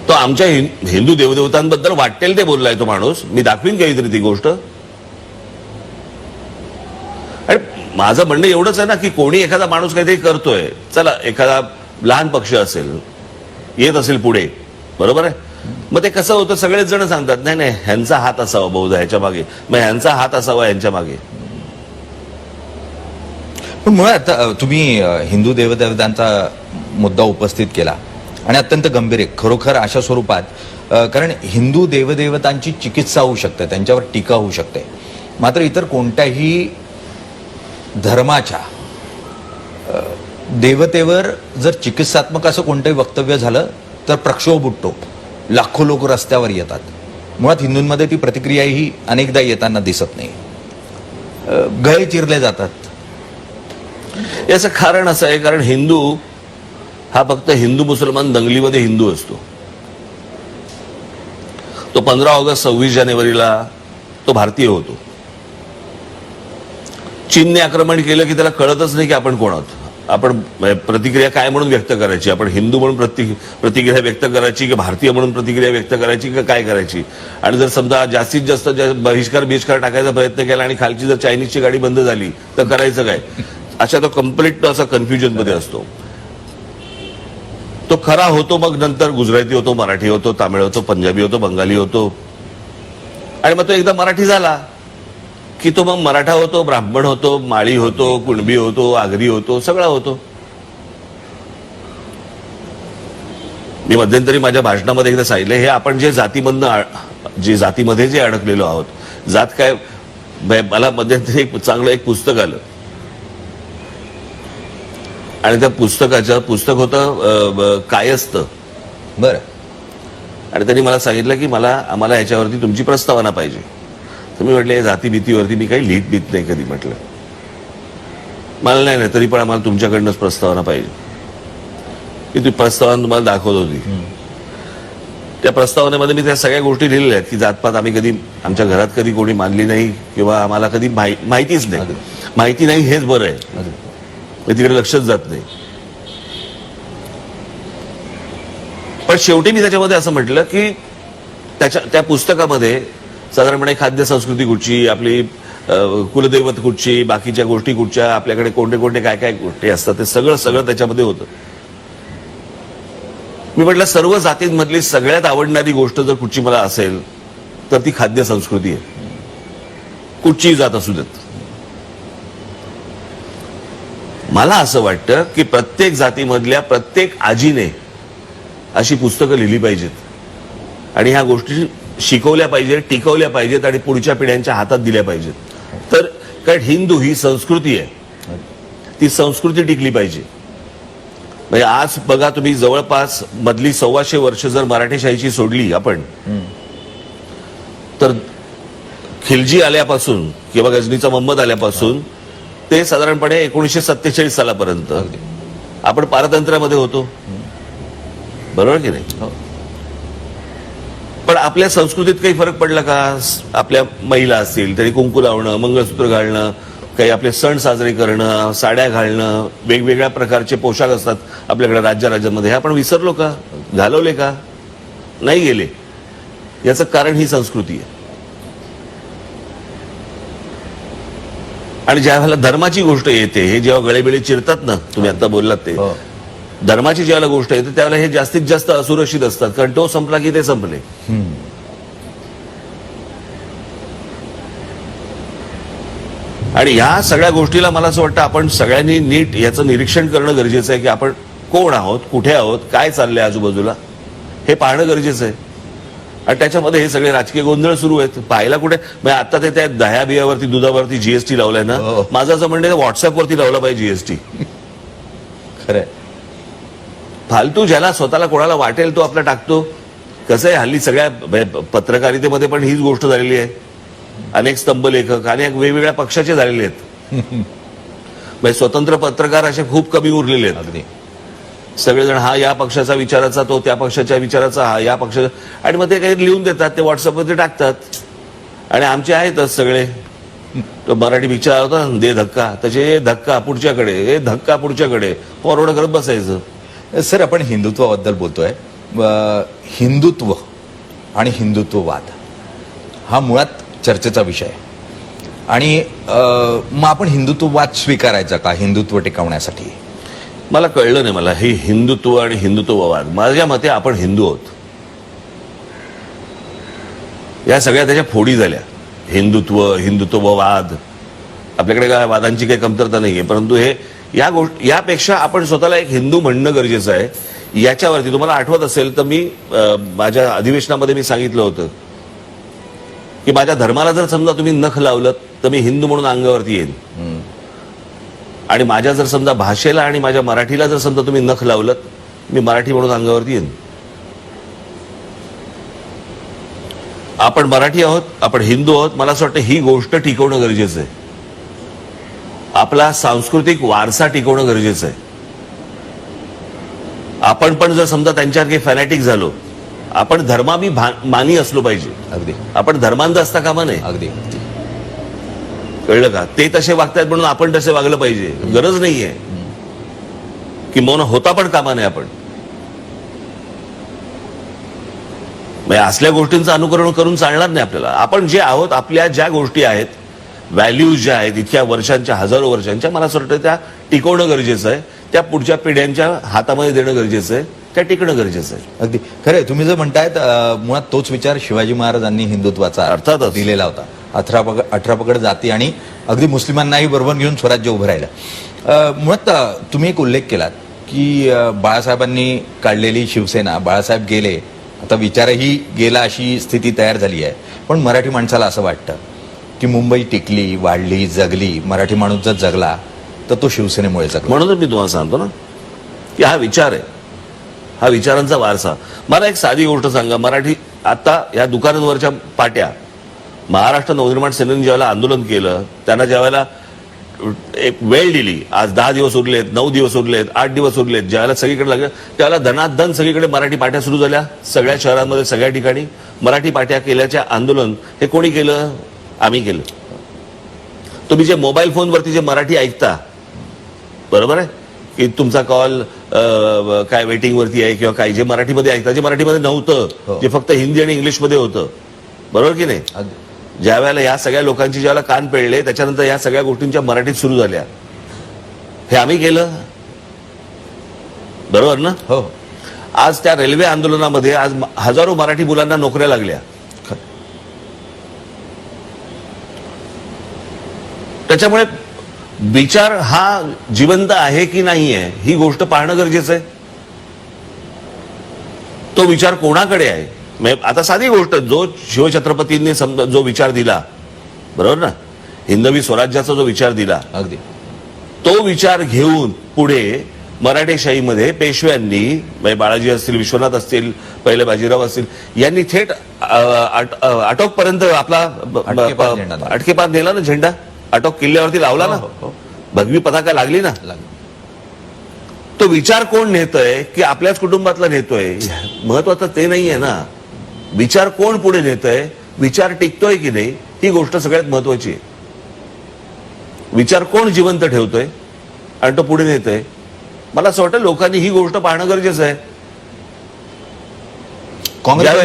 तो आमच्या हिंदू देवदेवतांबद्दल वाटेल ते बोललाय तो माणूस. मी दाखवीन काहीतरी ती गोष्ट. आणि माझं म्हणणं एवढंच आहे ना की कोणी एखादा माणूस काहीतरी करतोय, चला एखादा लहान पक्ष असेल येत असेल पुढे, बरोबर आहे, मग ते कसं होतं, सगळेच जण सांगतात नाही नाही ह्यांचा हात असावा बहुधा ह्याच्या मागे, मग ह्यांचा हात असावा यांच्या मागे. पण मुळात तुम्ही हिंदू देवदेवतांचा मुद्दा उपस्थित केला आणि अत्यंत गंभीर आहे खरोखर अशा स्वरूपात, कारण हिंदू देवदेवतांची चिकित्सा होऊ शकते, त्यांच्यावर टीका होऊ शकते, मात्र इतर कोणत्याही धर्माच्या देवतेवर जर चिकित्सात्मक असं कोणतंही वक्तव्य झालं तर प्रक्षोभ उठतो, लाखो लोक रस्त्यावर येतात. मुळात हिंदूंमध्ये ती प्रतिक्रियाही अनेकदा येताना दिसत नाही, गळे चिरले जातात. याचं कारण असं आहे, कारण हिंदू हा फक्त हिंदू मुसलमान दंगलीमध्ये हिंदू असतो. तो 15 ऑगस्ट 26 जानेवारीला तो भारतीय होतो. चीनने आक्रमण केलं की त्याला कळतच नाही की आपण कोण आहोत. आपण प्रतिक्रिया काय म्हणून व्यक्त करायची? आपण हिंदू म्हणून प्रतिक्रिया व्यक्त करायची की भारतीय म्हणून प्रतिक्रिया व्यक्त करायची की काय करायची? आणि जर समजा जास्तीत जास्त बहिष्कार टाकायचा प्रयत्न केला आणि खालची जर चायनीजची गाडी बंद झाली तर करायचं काय? अशा तो कम्प्लीट असा कन्फ्युजन मध्ये असतो. तो खरा होतो, मग नंतर गुजराती होतो, मराठी होतो, तामिळ होतो, पंजाबी होतो, बंगाली होतो, आणि मग तो एकदा मराठी झाला की तो मग मराठा होतो, ब्राह्मण होतो, माळी होतो, कुणबी होतो, आगरी होतो, सगळा होतो. मी मध्यंतरी माझ्या भाषणामध्ये एकदा सांगितलं, हे आपण जे जातीमध्ये जे अडकलेलो आहोत, जात काय. मला मध्यंतरी एक पुस्तक आलं आणि त्या पुस्तक होतं कायस्थ. बरं. आणि त्यांनी मला सांगितलं की आम्हाला ह्याच्यावरती तुमची प्रस्तावना पाहिजे. तर मी म्हटलं, जाती भीतीवरती मी काही लिहित भीत नाही कधी. म्हटलं मला नाही, तरी पण आम्हाला तुमच्याकडनंच प्रस्तावना पाहिजे. की ती प्रस्तावना तुम्हाला दाखवत होती. त्या प्रस्तावनेमध्ये मी त्या सगळ्या गोष्टी लिहिलेल्या आहेत की जातपात आम्ही कधी आमच्या घरात कधी कोणी मानली नाही किंवा आम्हाला कधी माहितीच नाही. माहिती नाही हेच बरं आहे, तिकडे लक्षच जात नाही. पण शेवटी मी त्याच्यामध्ये असं म्हटलं की त्या पुस्तकामध्ये साधारणपणे खाद्य संस्कृती कुठची, आपली कुलदैवत कुठची, बाकीच्या गोष्टी कुठच्या, आपल्याकडे कोणते कोणते काय काय गोष्टी असतात, ते सगळं त्याच्यामध्ये होतं. मी म्हटलं सर्व जातींमधली सगळ्यात आवडणारी गोष्ट जर कुठची मला असेल तर ती खाद्य संस्कृती आहे, कुठचीही जात असू देत. मला असं वाटतं की प्रत्येक जातीमधल्या प्रत्येक आजीने अशी पुस्तकं लिहिली पाहिजेत आणि ह्या गोष्टी शिकवल्या पाहिजेत, टिकवल्या पाहिजेत आणि पुढच्या पिढ्यांच्या हातात दिल्या पाहिजेत. तर कारण हिंदू ही संस्कृती आहे, ती संस्कृती टिकली पाहिजे. म्हणजे आज बघा तुम्ही, जवळपास मधली 125 वर्ष जर मराठीशाहीची सोडली आपण, तर खिलजी आल्यापासून किंवा गजनीचा मोहम्मद आल्यापासून ते साधारणपणे 1947 सालापर्यंत आपण पारतंत्र्यामध्ये होतो, बरोबर की नाही? पण आपल्या संस्कृतीत काही फरक पडला का? आपल्या महिला असतील तरी कुंकू लावणं, मंगळसूत्र घालणं, काही आपले सण साजरे करणं, साड्या घालणं, वेगवेगळ्या प्रकारचे पोशाख असतात आपल्याकडे राज्यामध्ये, हे आपण विसरलो का? घालवले का? नाही गेले. याचं कारण ही संस्कृती आहे. आणि ज्या वेळेला धर्माची गोष्ट येते, हे जेव्हा गळेबिळे चिरतात ना, तुम्ही आता बोललात ते, धर्माची ज्यावेळेला गोष्ट येते त्यावेळेला हे जास्तीत जास्त असुरक्षित असतात, कारण तो संपला की ते संपले. आणि ह्या सगळ्या गोष्टीला मला असं वाटतं आपण सगळ्यांनी नीट याचं निरीक्षण करणं गरजेचं आहे की आपण कोण आहोत, कुठे आहोत, काय चाललंय आजूबाजूला, हे पाहणं गरजेचं आहे. आणि त्याच्यामध्ये हे सगळे राजकीय गोंधळ सुरू आहेत. पाहायला कुठे, म्हणजे आता ते त्या दह्या बियावरती, दुधावरती जीएसटी लावलाय ना, माझं असं म्हणणं व्हॉट्सअपवरती लावला पाहिजे जीएसटी. खरंय. फालतू ज्याला स्वतःला कोणाला वाटेल तो आपला टाकतो. कसं आहे, हल्ली सगळ्या पत्रकारितेमध्ये पण हीच गोष्ट झालेली आहे. अनेक स्तंभ लेखक अनेक वेगवेगळ्या पक्षाचे झालेले आहेत. म्हणजे स्वतंत्र पत्रकार असे खूप कमी उरलेले आहेत. अगदी सगळेजण हा या पक्षाचा विचाराचा, तो त्या पक्षाच्या विचाराचा, हा या पक्षाचा, आणि मग ते काही लिहून देतात, ते व्हॉट्सअपवरती टाकतात. आणि आमचे आहेतच सगळे. तो मराठी पिक्चर होता दे धक्का, त्याचे धक्का पुढच्याकडे, धक्का पुढच्याकडे, फॉरवर्ड करत बसायचं. सर, आपण हिंदुत्वाबद्दल बोलतोय. हिंदुत्व आणि हिंदुत्ववाद हा मुळात चर्चेचा विषय आहे. आणि मग आपण हिंदुत्ववाद स्वीकारायचा का हिंदुत्व टिकवण्यासाठी? मला कळलं नाही. मला हे हिंदुत्व आणि हिंदुत्ववाद, माझ्या मते आपण हिंदू आहोत. या सगळ्या त्याच्या फोडी झाल्या. हिंदुत्ववाद, आपल्याकडे काय वादांची काही कमतरता नाहीये, परंतु हे यापेक्षा आपण स्वतःला एक हिंदू म्हणणं गरजेचं आहे. याच्यावरती तुम्हाला आठवत असेल तर मी माझ्या अधिवेशनामध्ये मी सांगितलं होतं की माझ्या धर्माला जर समजा तुम्ही नख लावलं तर मी हिंदू म्हणून अंगावरती येईन, आणि माझ्या जर समजा भाषेला आणि माझ्या मराठीला जर समजा तुम्ही नख लावलं मी मराठी म्हणून अंगावरती येईन. आपण मराठी आहोत, आपण हिंदू आहोत. मला असं वाटतं ही गोष्ट टिकवणं गरजेचं आहे. आपला सांस्कृतिक वारसा टिकवणं गरजेचं आहे. आपण पण जर समजा त्यांच्यासारखे फॅनॅटिक झालो, आपण धर्माभिमानी असलो पाहिजे. अगदी. आपण धर्मांध असता कामा नये. अगदी. कळलं का? ते तसे वागतायत म्हणून आपण तसे वागलं पाहिजे, गरज नाहीये. किंवा होता पण कामा नये आपण. म्हणजे असल्या गोष्टींचं अनुकरण करून चालणार नाही आपल्याला. आपण जे आहोत, आपल्या ज्या गोष्टी आहेत, व्हॅल्यूज ज्या आहेत इतक्या वर्षांच्या, हजारो वर्षांच्या, मला असं वाटतं त्या टिकवणं गरजेचं आहे. त्या पुढच्या पिढ्यांच्या हातामध्ये देणं गरजेचं आहे. त्या टिकणं गरजेचं आहे. अगदी खरंय. तुम्ही जे म्हणतायत मुळात तोच विचार शिवाजी महाराजांनी हिंदुत्वाचा अर्थातच दिलेला होता. 18 पगड जाती आणि अगदी मुस्लिमांनाही बरोबर घेऊन स्वराज्य उभं राहिलं. मुळात तुम्ही एक उल्लेख केलात की बाळासाहेबांनी काढलेली शिवसेना, बाळासाहेब गेले, आता विचारही गेला अशी स्थिती तयार झाली आहे. पण मराठी माणसाला असं वाटतं की मुंबई टिकली, वाढली, जगली, मराठी माणूस जर जगला तर तो शिवसेनेमुळे जगला. म्हणूनच मी तुम्हाला सांगतो ना की हा विचार आहे, हा विचारांचा वारसा. मला एक साधी गोष्ट सांगा, मराठी आता या दुकानांवरच्या पाट्या, महाराष्ट्र नवनिर्माण सेनेने ज्यावेळेला आंदोलन केलं, त्यांना ज्यावेळेला एक वेळ दिली, आज 10 दिवस उरलेत, 9 दिवस उरलेत, 8 दिवस उरलेत, ज्यावेळेला सगळीकडे लागलं त्यावेळेला धनाधन सगळीकडे मराठी पाट्या सुरू झाल्या. सगळ्या शहरांमध्ये, सगळ्या ठिकाणी मराठी पाट्या केल्याचे आंदोलन हे कोणी केलं? आम्ही केलं. तुम्ही जे मोबाईल फोनवरती जे मराठी ऐकता, बरोबर आहे की तुमचा कॉल काय वेटिंग वरती आहे किंवा काय, जे मराठीमध्ये ऐकता, जे मराठीमध्ये नव्हतं, जे फक्त हिंदी आणि इंग्लिशमध्ये होतं, बरोबर की नाही? ज्या वेळेला या सगळ्या लोकांची ज्यावेळेला कान पेळले, त्याच्यानंतर या सगळ्या गोष्टींच्या मराठीत सुरू झाल्या. हे आम्ही केलं, बरोबर ना? हो. आज त्या रेल्वे आंदोलनामध्ये आज हजारो मराठी मुलांना नोकऱ्या लागल्या. त्याच्यामुळे विचार हा जिवंत आहे की नाही आहे ही गोष्ट पाहणं गरजेचं आहे. तो विचार कोणाकडे आहे? आता साधी गोष्ट, जो शिवछत्रपतींनी समजा जो विचार दिला, बरोबर ना, हिंदवी स्वराज्याचा जो विचार दिला, अगदी तो विचार घेऊन पुढे मराठेशाहीमध्ये पेशव्यांनी, बाळाजी असतील, विश्वनाथ असतील, पहिले बाजीराव असतील, यांनी थेट आटोकपर्यंत आपला अटकेपार नेला ना, झेंडा आटोक किल्ल्यावरती लावला ना, भगवी पताका लागली ना. तो विचार कोण नेतोय की आपल्याच कुटुंबातला नेतोय महत्वाचं ते नाहीये ना. विचार कोण पुढे नेतोय, विचार टिकतोय की नाही ही गोष्ट सगळ्यात महत्वाची आहे. विचार कोण जिवंत ठेवतोय आणि तो पुढे नेतोय, मला असं वाटतं लोकांनी ही गोष्ट पाहणं गरजेचं आहे.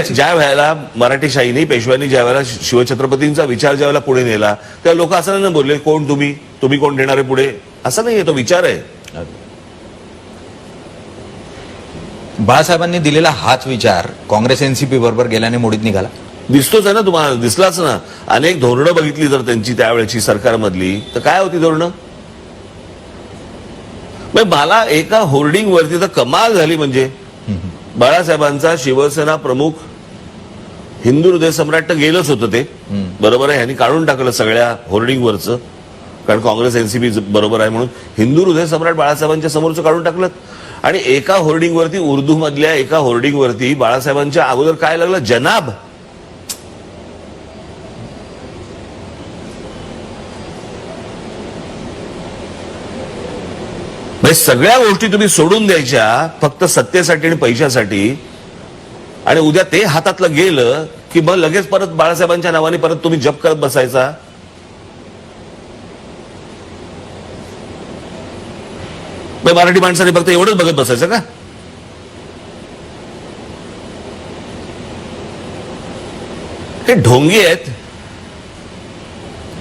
ज्या वेळेला मराठीशाहीने, पेशव्यांनी ज्या वेळेला शिवछत्रपतींचा विचार ज्या वेळेला पुढे नेला, त्या लोक असं नाही बोलले कोण तुम्ही कोण नेणारे पुढे, असं नाहीये. तो विचार आहे. बाळासाहेबांनी दिलेला हाच विचार काँग्रेस एनसीपी बरोबर गेल्याने मोडीत निघाला. दिसतोच आहे ना तुम्हाला, दिसलाच ना. अनेक धोरणं बघितली जर त्यांची त्यावेळेची सरकारमधली, तर काय होती धोरणं? मला एका होर्डिंग वरती तर कमाल झाली, म्हणजे बाळासाहेबांचा शिवसेना प्रमुख हिंदू हृदय सम्राट तर गेलंच होतं ते, बरोबर आहे, यांनी काढून टाकलं सगळ्या होर्डिंगवरचं, कारण काँग्रेस एनसीपी बरोबर आहे म्हणून हिंदू हृदय सम्राट बाळासाहेबांच्या समोरचं काढून टाकलं. आणि एका होर्डिंगवरती, उर्दू मधल्या एका होर्डिंगवरती बाळासाहेबांच्या अगोदर काय लागलं? जनाब. सगळ्या गोष्टी तुम्ही सोडून द्यायच्या फक्त सत्तेसाठी आणि पैशासाठी, आणि उद्या ते हातातलं गेलं की मग लगेच परत बाळासाहेबांच्या नावाने परत तुम्ही जप करत बसायचा. मराठी माणसाने फक्त एवढंच बघत बसायचं का? हे ढोंगी आहेत,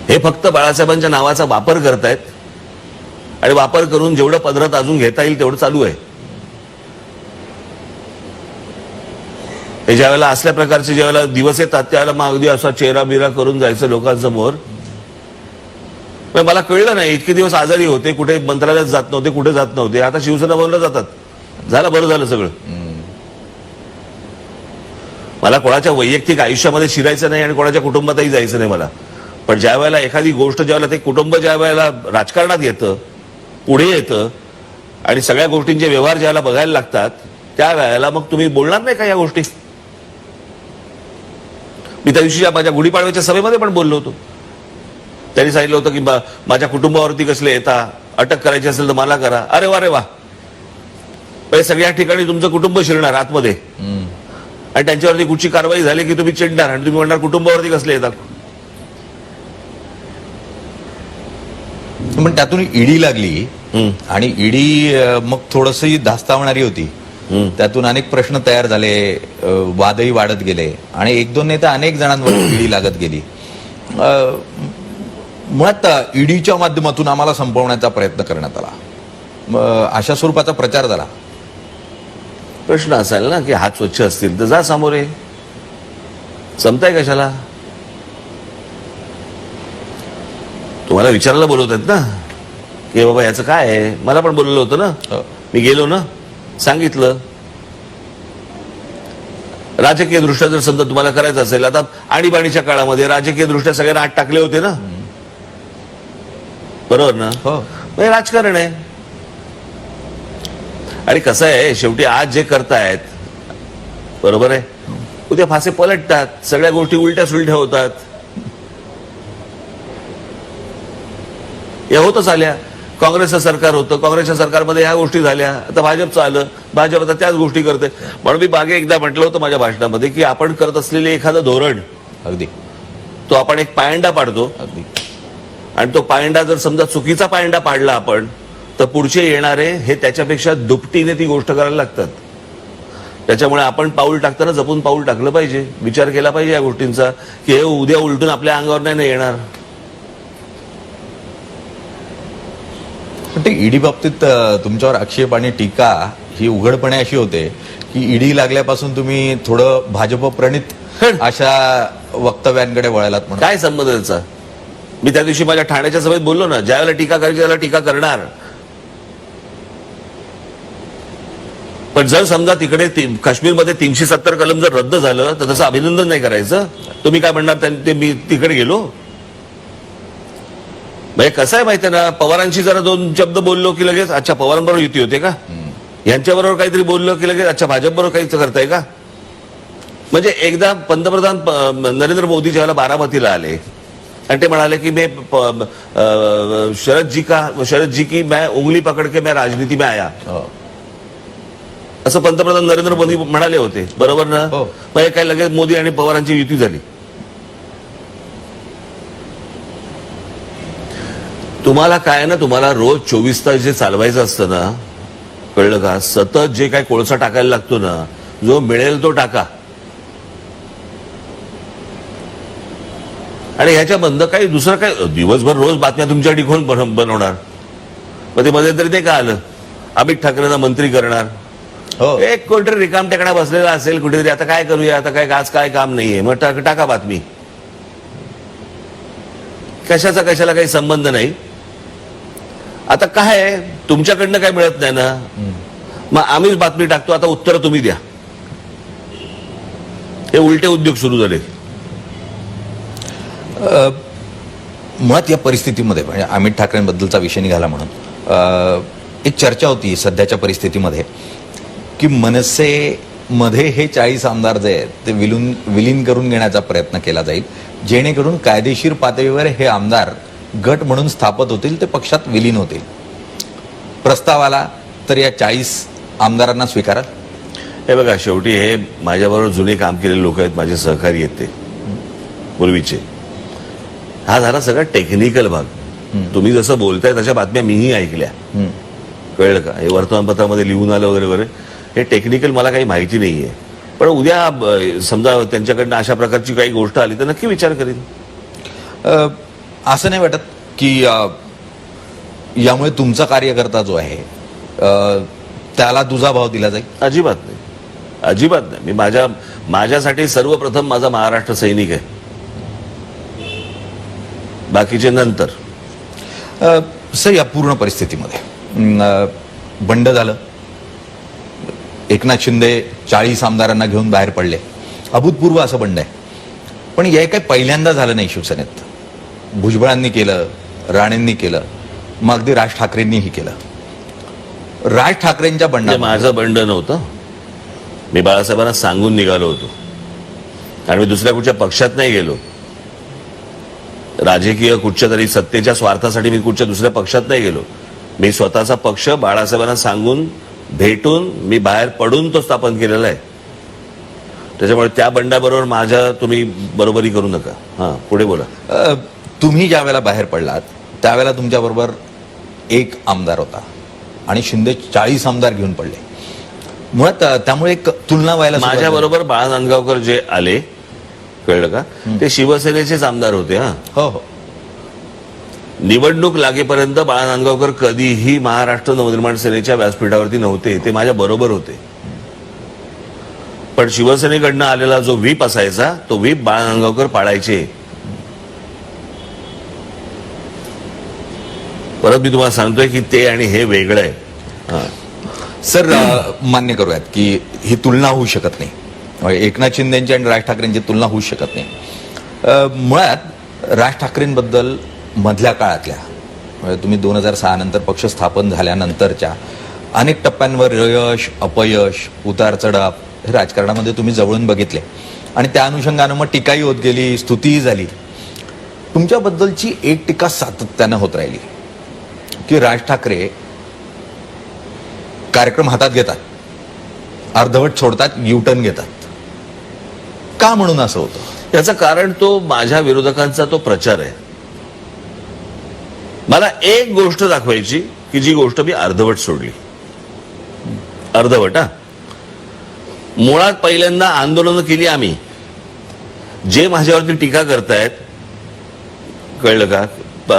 हे फक्त बाळासाहेबांच्या नावाचा वापर करतायत आणि वापर करून जेवढं पदरात अजून घेता येईल तेवढं चालू आहे. हे ज्यावेळेला असल्या प्रकारचे ज्यावेळेला दिवस येतात त्यावेळेला मग अगदी असा चेहरा बिरा करून जायचं लोकांसमोर. मला कळलं नाही, इतके दिवस आजारी होते, कुठे मंत्रालयात जात नव्हते, कुठे जात नव्हते, आता शिवसेना भवनला जातात. झालं, बरं झालं सगळं. मला कोणाच्या वैयक्तिक आयुष्यामध्ये शिरायचं नाही आणि कोणाच्या कुटुंबातही जायचं नाही मला. पण ज्या वेळेला एखादी गोष्ट, ज्या वेळेला ते कुटुंब ज्या वेळेला राजकारणात येतं, पुढे येतं आणि सगळ्या गोष्टींचे व्यवहार ज्याला बघायला लागतात, त्या वेळेला मग तुम्ही बोलणार नाही का या गोष्टी? मी त्या दिवशी माझ्या गुढीपाडव्याच्या सभेमध्ये पण बोललो होतो. त्यांनी सांगितलं होतं की माझ्या कुटुंबावरती कसले येता, अटक करायची असेल तर मला करा. अरे वा रे वा, सगळ्या ठिकाणी तुमचं कुटुंब शिरणार आतमध्ये आणि त्यांच्यावरती कुठची कारवाई झाली की तुम्ही चिडणार आणि तुम्ही म्हणणार कुटुंबावरती कसले येतात. पण त्यातून ईडी लागली आणि ईडी मग थोडंसं धास्तावणारी होती. त्यातून अनेक प्रश्न तयार झाले, वादही वाढत गेले आणि एक दोन नेता अनेक जणांवर ईडी लागत गेली. मुळात ईडीच्या माध्यमातून आम्हाला संपवण्याचा प्रयत्न करण्यात आला, अशा स्वरूपाचा प्रचार झाला. प्रश्न असाल ना की हात स्वच्छ असतील तर जा सामोरे, संपताय कशाला? तुम्हाला विचारायला बोलवत आहेत ना की बाबा याचं काय आहे. मला पण बोलवलं होतं ना, मी गेलो ना, सांगितलं. राजकीय दृष्ट्या जर समजा तुम्हाला करायचं असेल, आता आणीबाणीच्या काळामध्ये राजकीय दृष्ट्या सगळ्यांना आत टाकले होते ना, बरोबर ना? हे राजकारण आहे. आणि कसं आहे, शेवटी आज जे करतायत बरोबर आहे, उद्या फासे पलटतात, सगळ्या गोष्टी उलट्या सुलट्या होतात. या होतच आल्या. काँग्रेसचं सरकार होतं, काँग्रेसच्या सरकारमध्ये ह्या गोष्टी झाल्या. आता भाजपचं आलं, भाजप आता त्याच गोष्टी करते. म्हणून मी मागे एकदा म्हटलं होतं माझ्या भाषणामध्ये की आपण करत असलेले एखादं धोरण, अगदी तो आपण एक पायंडा पाडतो, अगदी, आणि तो पायंडा जर समजा चुकीचा पायंडा पाडला आपण, तर पुढचे येणारे हे त्याच्यापेक्षा दुपटीने ती गोष्ट करायला लागतात. त्याच्यामुळे आपण पाऊल टाकताना जपून पाऊल टाकलं पाहिजे, विचार केला पाहिजे या गोष्टींचा की हे उद्या उलटून आपल्या अंगावर नाही येणार. पण ते ईडी बाबतीत तुमच्यावर आक्षेप आणि टीका ही उघडपणे अशी होते की ईडी लागल्यापासून तुम्ही थोडं भाजप प्रणित अशा वक्तव्यांकडे वळालात म्हणून. काय संबंध त्याचा? मी त्या दिवशी माझ्या ठाण्याच्या सभेत बोललो ना, ज्यावेळेला टीका करायची त्याला टीका करणार. पण जर समजा तिकडे काश्मीरमध्ये 370 कलम जर रद्द झालं तर तसं अभिनंदन नाही करायचं. तुम्ही काय म्हणणार, ते मी तिकडे गेलो? म्हणजे कसं आहे माहितीये ना, पवारांशी जरा दोन शब्द बोललो की लगेच अच्छा पवारांबरोबर युती होते का, यांच्याबरोबर काहीतरी बोललो की लगेच अच्छा भाजपबरोबर काहीच करताय का. म्हणजे एकदा पंतप्रधान नरेंद्र मोदी ज्यावेळेला बारामतीला आले आणि ते म्हणाले की मैं शरद जी की मैं उंगली पकड़ के मैं राजनीति में आया, असं पंतप्रधान नरेंद्र मोदी म्हणाले होते, बरोबर ना? मग काय लगेच मोदी आणि पवारांची युती झाली. तुम्हाला काय ना, तुम्हाला रोज 24 तास जे चालवायचं असतं ना, कळलं का, सतत जे काय कोळसा टाकायला लागतो ना, जो मिळेल तो टाका. आणि ह्याच्यामधनं काही दुसरं काय, दिवसभर रोज बातम्या तुमच्या कोण बनवणार? मग ते मध्ये तरी ते का आलं, अमित ठाकरेंना मंत्री करणार. एक कोणतरी रिकाम टेकडा बसलेला असेल कुठेतरी, आता काय करूया, आता काय आज काय काम नाहीये, मग टाका बातमी. कशाचा कशाला काही संबंध नाही. आता काय तुमच्याकडनं काय मिळत नाही ना, मग आम्हीच बातमी टाकतो, आता उत्तर तुम्ही द्या. हे उलटे उद्योग सुरू झाले. मुळात या परिस्थितीमध्ये म्हणजे अमित ठाकरेंबद्दलचा विषय निघाला म्हणून एक चर्चा होती सध्याच्या परिस्थितीमध्ये की मनसेमध्ये हे 40 आमदार जे आहेत ते विलीन करून घेण्याचा प्रयत्न केला जाईल, जेणेकरून कायदेशीर पातळीवर हे आमदार गट म्हणून स्थापित होतील, ते पक्षात विलीन होतील. प्रस्ताव आला तर या 40 आमदारांना स्वीकाराल? हे बघा, शेवटी हे माझ्याबरोबर जुने काम केलेले लोक आहेत, माझे सहकारी आहेत ते पूर्वीचे. हा झाला सगळा टेक्निकल भाग. तुम्ही जसं बोलताय तशा बातम्या मीही ऐकल्या, कळलं का, हे वर्तमानपत्रामध्ये लिहून आलं वगैरे वगैरे. हे टेक्निकल मला काही माहिती नाहीये. पण उद्या समजा त्यांच्याकडनं अशा प्रकारची काही गोष्ट आली तर नक्की विचार करीन. असं नाही वाटत की यामुळे तुमचा कार्यकर्ता जो आहे त्याला दुजा भाव दिला जाईल? अजिबात नाही, अजिबात नाही. मी माझ्यासाठी सर्वप्रथम माझा महाराष्ट्र सैनिक आहे, बाकीचे नंतर. सर, या पूर्ण परिस्थितीमध्ये बंड झालं, एकनाथ शिंदे 40 आमदारांना घेऊन बाहेर पडले, अभूतपूर्व असं बंड आहे. पण हे काही पहिल्यांदा झालं नाही शिवसेनेत. भुजबळांनी केलं, राणेंनी केलं, मग अगदी राज ठाकरेंनीही केलं. राज ठाकरेंच्या बंडा, माझं बंड नव्हतं, मी बाळासाहेबांना सांगून निघालो होतो आणि मी दुसऱ्या कुठच्या पक्षात नाही गेलो. राजकीय कुठच्या तरी सत्तेच्या स्वार्थासाठी मी कुठच्या दुसऱ्या पक्षात नाही गेलो. मी स्वतःचा पक्ष बाळासाहेबांना सांगून भेटून मी बाहेर पडून तो स्थापन केलेला आहे. त्याच्यामुळे त्या बंडाबरोबर माझ्या तुम्ही बरोबरी करू नका. हा, पुढे बोला. तुम्ही ज्या वेळेला बाहेर पडलात त्यावेळेला तुमच्याबरोबर एक आमदार होता आणि शिंदे 40 आमदार घेऊन पडले. मुळात त्यामुळे एक तुलना व्हायला सुरुवात माझ्या झाली. बरोबर बाळा नांदगावकर जे आले, कळलं का, ते शिवसेनेचेच आमदार होते. हा, हो हो निवडणूक लागेपर्यंत बाळा नांदगावकर कधीही महाराष्ट्र नवनिर्माण सेनेच्या व्यासपीठावरती नव्हते, ते माझ्या बरोबर होते. पण शिवसेनेकडनं आलेला जो व्हीप असायचा तो व्हीप बाळा नांदगावकर पाळायचे. परत मी तुम्हाला सांगतोय की ते आणि हे वेगळं आहे. हा. सर, मान्य करूयात की ही तुलना होऊ शकत नाही. एकनाथ शिंदेची आणि राज ठाकरेंची तुलना होऊ शकत नाही. मुळात राज ठाकरेंबद्दल मधल्या काळातल्या, म्हणजे तुम्ही 2006 नंतर पक्ष स्थापन झाल्यानंतरच्या अनेक टप्प्यांवर यश अपयश उतार चढाव हे राजकारणामध्ये तुम्ही जवळून बघितले आणि त्या अनुषंगानं मग टीकाही होत गेली, स्तुतीही झाली. तुमच्याबद्दलची एक टीका सातत्यानं होत राहिली की राज ठाकरे कार्यक्रम हातात घेतात, अर्धवट सोडतात, युटर्न घेतात. का म्हणून असं होतं? याचं कारण तो माझ्या विरोधकांचा तो प्रचार आहे. मला एक गोष्ट दाखवायची की जी गोष्ट मी अर्धवट सोडली. अर्धवट. हा, मुळात पहिल्यांदा आंदोलनं केली आम्ही. जे माझ्यावरती टीका करतायत, कळलं का,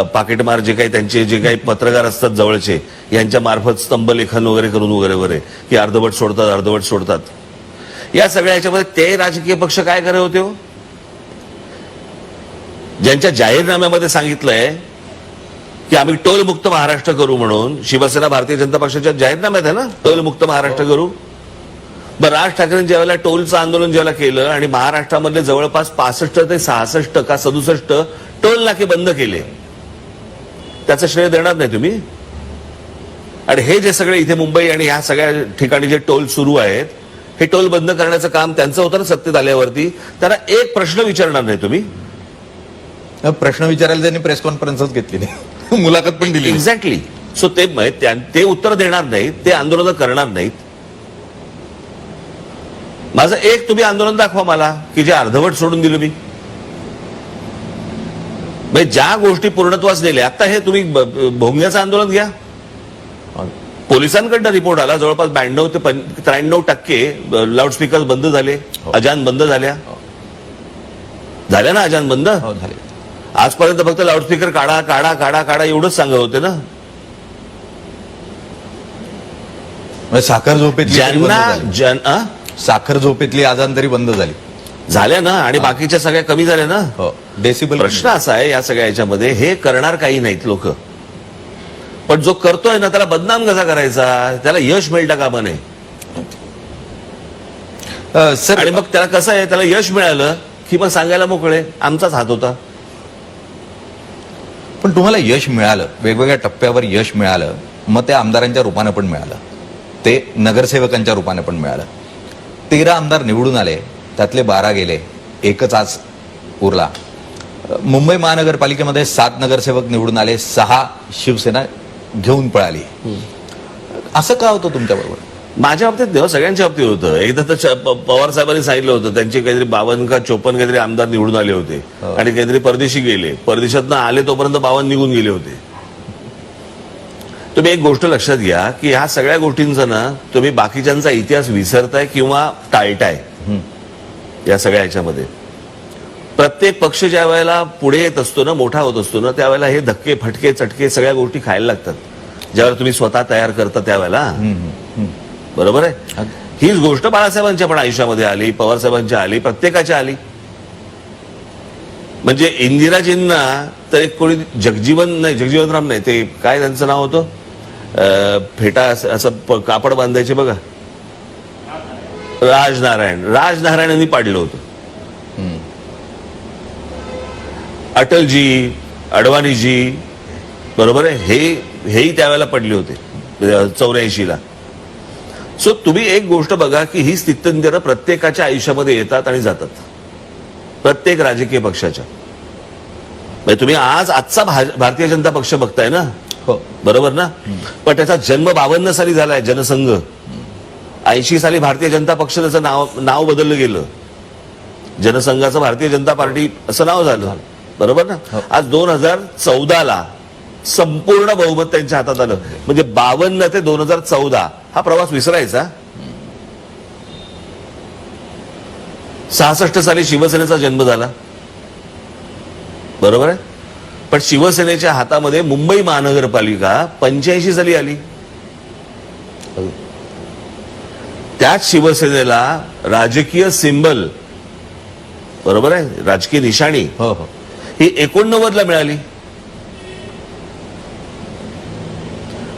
पाकिटमार जे काही त्यांचे जे काही पत्रकार असतात जवळचे, यांच्या मार्फत स्तंभलेखन वगैरे करून वगैरे वगैरे की अर्धवट सोडतात, या सगळ्या याच्यामध्ये ते राजकीय पक्ष काय करत होते हो? ज्यांच्या जाहीरनाम्यामध्ये सांगितलंय की आम्ही टोलमुक्त महाराष्ट्र करू म्हणून, शिवसेना भारतीय जनता पक्षाच्या जाहीरनाम्यात आहे ना टोलमुक्त महाराष्ट्र करू. बरं, राज ठाकरेंनी ज्यावेळेला टोलचं आंदोलन ज्यावेळेला केलं आणि महाराष्ट्रामधले जवळपास 65 ते 66 का 67 टोल नाके बंद केले, त्याचं श्रेय देणार नाही तुम्ही? आणि हे जे सगळे इथे मुंबई आणि ह्या सगळ्या ठिकाणी जे टोल सुरू आहेत, हे टोल बंद करण्याचं काम त्यांचं होतं ना सत्तेत आल्यावरती. त्यांना एक प्रश्न विचारणार नाही तुम्ही? प्रश्न विचारायला त्यांनी प्रेस कॉन्फरन्सच घेतली नाही, मुलाखत पण दिली. एक्झॅक्टली. सो ते उत्तर देणार नाहीत, ते आंदोलन करणार नाहीत. माझं एक तुम्ही आंदोलन दाखवा मला की जे अर्धवट सोडून दिलं मी. म्हणजे ज्या गोष्टी पूर्णत्वास नेल्या, आता हे तुम्ही भोंग्याचं आंदोलन घ्या. पोलिसांकडनं रिपोर्ट आला जवळपास 92 ते 93% लाऊडस्पीकर बंद झाले, अजान बंद झाल्या ना, अजान बंद झाले. आजपर्यंत फक्त लाऊडस्पीकर काढा काढा काढा काढा एवढंच सांगत होते ना. साखर झोपेतली ज्यांना साखर झोपेतली आजान तरी बंद झाल्या ना, आणि बाकीच्या सगळ्या कमी झाल्या ना. डेसिबल. प्रश्न असा आहे या सगळ्या याच्यामध्ये, हे करणार काही नाहीत लोक, पण जो करतोय ना त्याला बदनाम कसा करायचा, त्याला यश मिळता कामा नये. सर, आणि मग त्याला कसं आहे, त्याला यश मिळालं की मग सांगायला मोकळे आमचाच हात होता. पण तुम्हाला यश मिळालं, वेगवेगळ्या टप्प्यावर यश मिळालं, मग ते आमदारांच्या रूपानं पण मिळालं, ते नगरसेवकांच्या रूपानं पण मिळालं. 13 आमदार निवडून आले, त्यातले 12 गेले, एकच आज उरला. मुंबई महानगरपालिकेमध्ये 7 नगरसेवक निवडून आले, 6 शिवसेना घेऊन पळाली. असं का होतं तुमच्याबरोबर? माझ्या बाबतीत नाही, सगळ्यांच्या बाबतीत होतं. एकदा तर पवार साहेबांनी सांगितलं होतं, त्यांचे काहीतरी 52 का 54 काहीतरी आमदार निवडून आले होते आणि काहीतरी परदेशी गेले, परदेशातनं आले तोपर्यंत 52 निघून गेले होते. तुम्ही एक गोष्ट लक्षात घ्या की ह्या सगळ्या गोष्टींचा ना तुम्ही बाकीच्यांचा इतिहास विसरताय किंवा टाळताय. या सगळ्या ह्याच्यामध्ये प्रत्येक पक्ष ज्या वेळेला पुढे येत असतो ना, मोठा होत असतो ना, त्यावेळेला हे धक्के फटके चटके सगळ्या गोष्टी खायला लागतात. ज्यावेळेला तुम्ही स्वतः तयार करता त्यावेळेला. बरोबर आहे. हीच गोष्ट बाळासाहेबांच्या पण आयुष्यामध्ये आली, पवार साहेबांच्या आली, प्रत्येकाच्या आली. म्हणजे इंदिराजींना तर एक कोणी जगजीवनराम नाही, ते काय त्यांचं नाव होतं, फेटा असं कापड बांधायचे बघा, राजनारायणांनी पाडलं होतं. अटलजी, अडवाणीजी, बरोबर आहे, हेही त्यावेळेला पडले होते 84ला. सो तुम्ही एक गोष्ट बघा की ही स्थित्यंतरं प्रत्येकाच्या आयुष्यामध्ये येतात आणि जातात, प्रत्येक राजकीय पक्षाच्या. म्हणजे तुम्ही आजचा भारतीय जनता पक्ष बघताय ना, बरोबर ना, पण त्याचा जन्म 52 साली झालाय. जनसंघ 80 साली भारतीय जनता पक्ष त्याचं नाव बदललं गेलं, जनसंघाचं भारतीय जनता पार्टी असं नाव झालं, बरोबर ना. आज 2014ला संपूर्ण बहुमत त्यांच्या हातात आलं. म्हणजे 52 ते 2014 हा प्रवास विसरायचा. 66 साली शिवसेनेचा जन्म झाला, बरोबर आहे. पण शिवसेनेच्या हातामध्ये मुंबई महानगरपालिका 85 साली आली. त्याच शिवसेनेला राजकीय सिंबल, बरोबर आहे, राजकीय निशाणी हो हो. ही 89 मिळाली.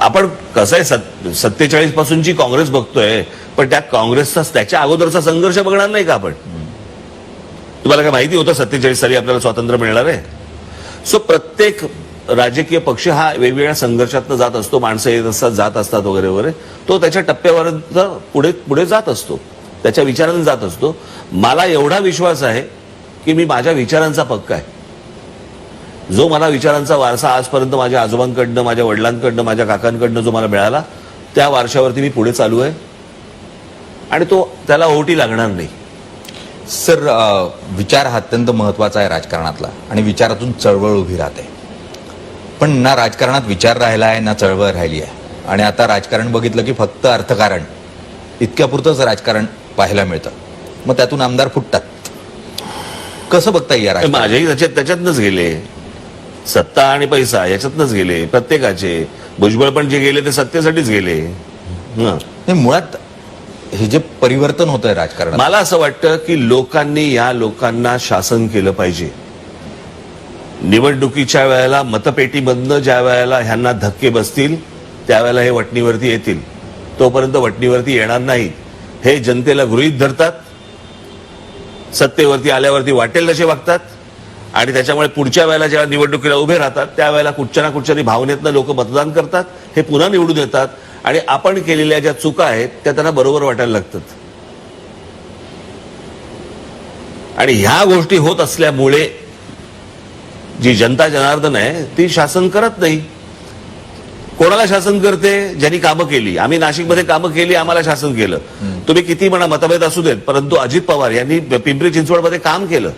आपण कसं आहे 47 पासूनची काँग्रेस बघतोय, पण त्या काँग्रेसचा त्याच्या अगोदरचा संघर्ष बघणार नाही का आपण? तुम्हाला काय माहिती होतं 47 साली आपल्याला स्वातंत्र्य मिळणार आहे? सो प्रत्येक राजकीय पक्ष हा वेगवेगळ्या संघर्षातनं जात असतो, माणसं येत असतात, जात असतात वगैरे वगैरे. तो त्याच्या टप्प्यावर पुढे पुढे जात असतो, त्याच्या विचाराने जात असतो. मला एवढा विश्वास आहे की मी माझ्या विचारांचा पक्का आहे. जो मला विचारांचा वारसा आजपर्यंत माझ्या आजोबांकडनं, माझ्या वडिलांकडनं, माझ्या काकांकडनं जो मला मिळाला, त्या वारशावरती मी पुढे चालू आहे आणि तो त्याला ओहोटी लागणार नाही. सर, विचार हा अत्यंत महत्वाचा आहे राजकारणातला, आणि विचारातून चळवळ उभी राहते. पण ना राजकारणात विचार राहिला आहे, ना चळवळ राहिली आहे. आणि आता राजकारण बघितलं की फक्त अर्थकारण इतक्यापुरतंच राजकारण पाहायला मिळतं. मग त्यातून आमदार फुटतात. कसं बघता येईल या राजकारणात? माझेही त्याच्यातनंच गेले, सत्ता आणि पैसा याच्यातनंच गेले प्रत्येकाचे. भुजबळ पण जे गेले ते सत्तेसाठीच गेले. नाही, मुळात हे जे परिवर्तन होतंय राजकारणात, मला असं वाटतं की लोकांनी या लोकांना शासन केलं पाहिजे. निवडणुकीच्या वेळेला मतपेटीमधनं ज्या वेळेला ह्यांना धक्के बसतील त्यावेळेला हे वटणीवरती येतील. तोपर्यंत वटणीवरती येणार नाहीत. हे जनतेला गृहीत धरतात, सत्तेवरती आल्यावरती वाटेल तसे वागतात, आणि त्याच्यामुळे पुढच्या वेळेला जेव्हा निवडणुकीला उभे राहतात त्यावेळेला कुठच्या ना कुठच्या भावनेतनं लोक मतदान करतात, हे पुन्हा निवडून येतात, आणि आपण केलेल्या ज्या चुका आहेत त्या त्यांना बरोबर वाटायला लागतात. आणि ह्या गोष्टी होत असल्यामुळे जी जनता जनार्दन आहे ती शासन करत नाही. कोणाला शासन करते? ज्यांनी कामं केली. आम्ही नाशिकमध्ये कामं केली, आम्हाला शासन केलं. तुम्ही किती म्हणा मतभेद असू देत, परंतु अजित पवार यांनी पिंपरी चिंचवडमध्ये काम केलं.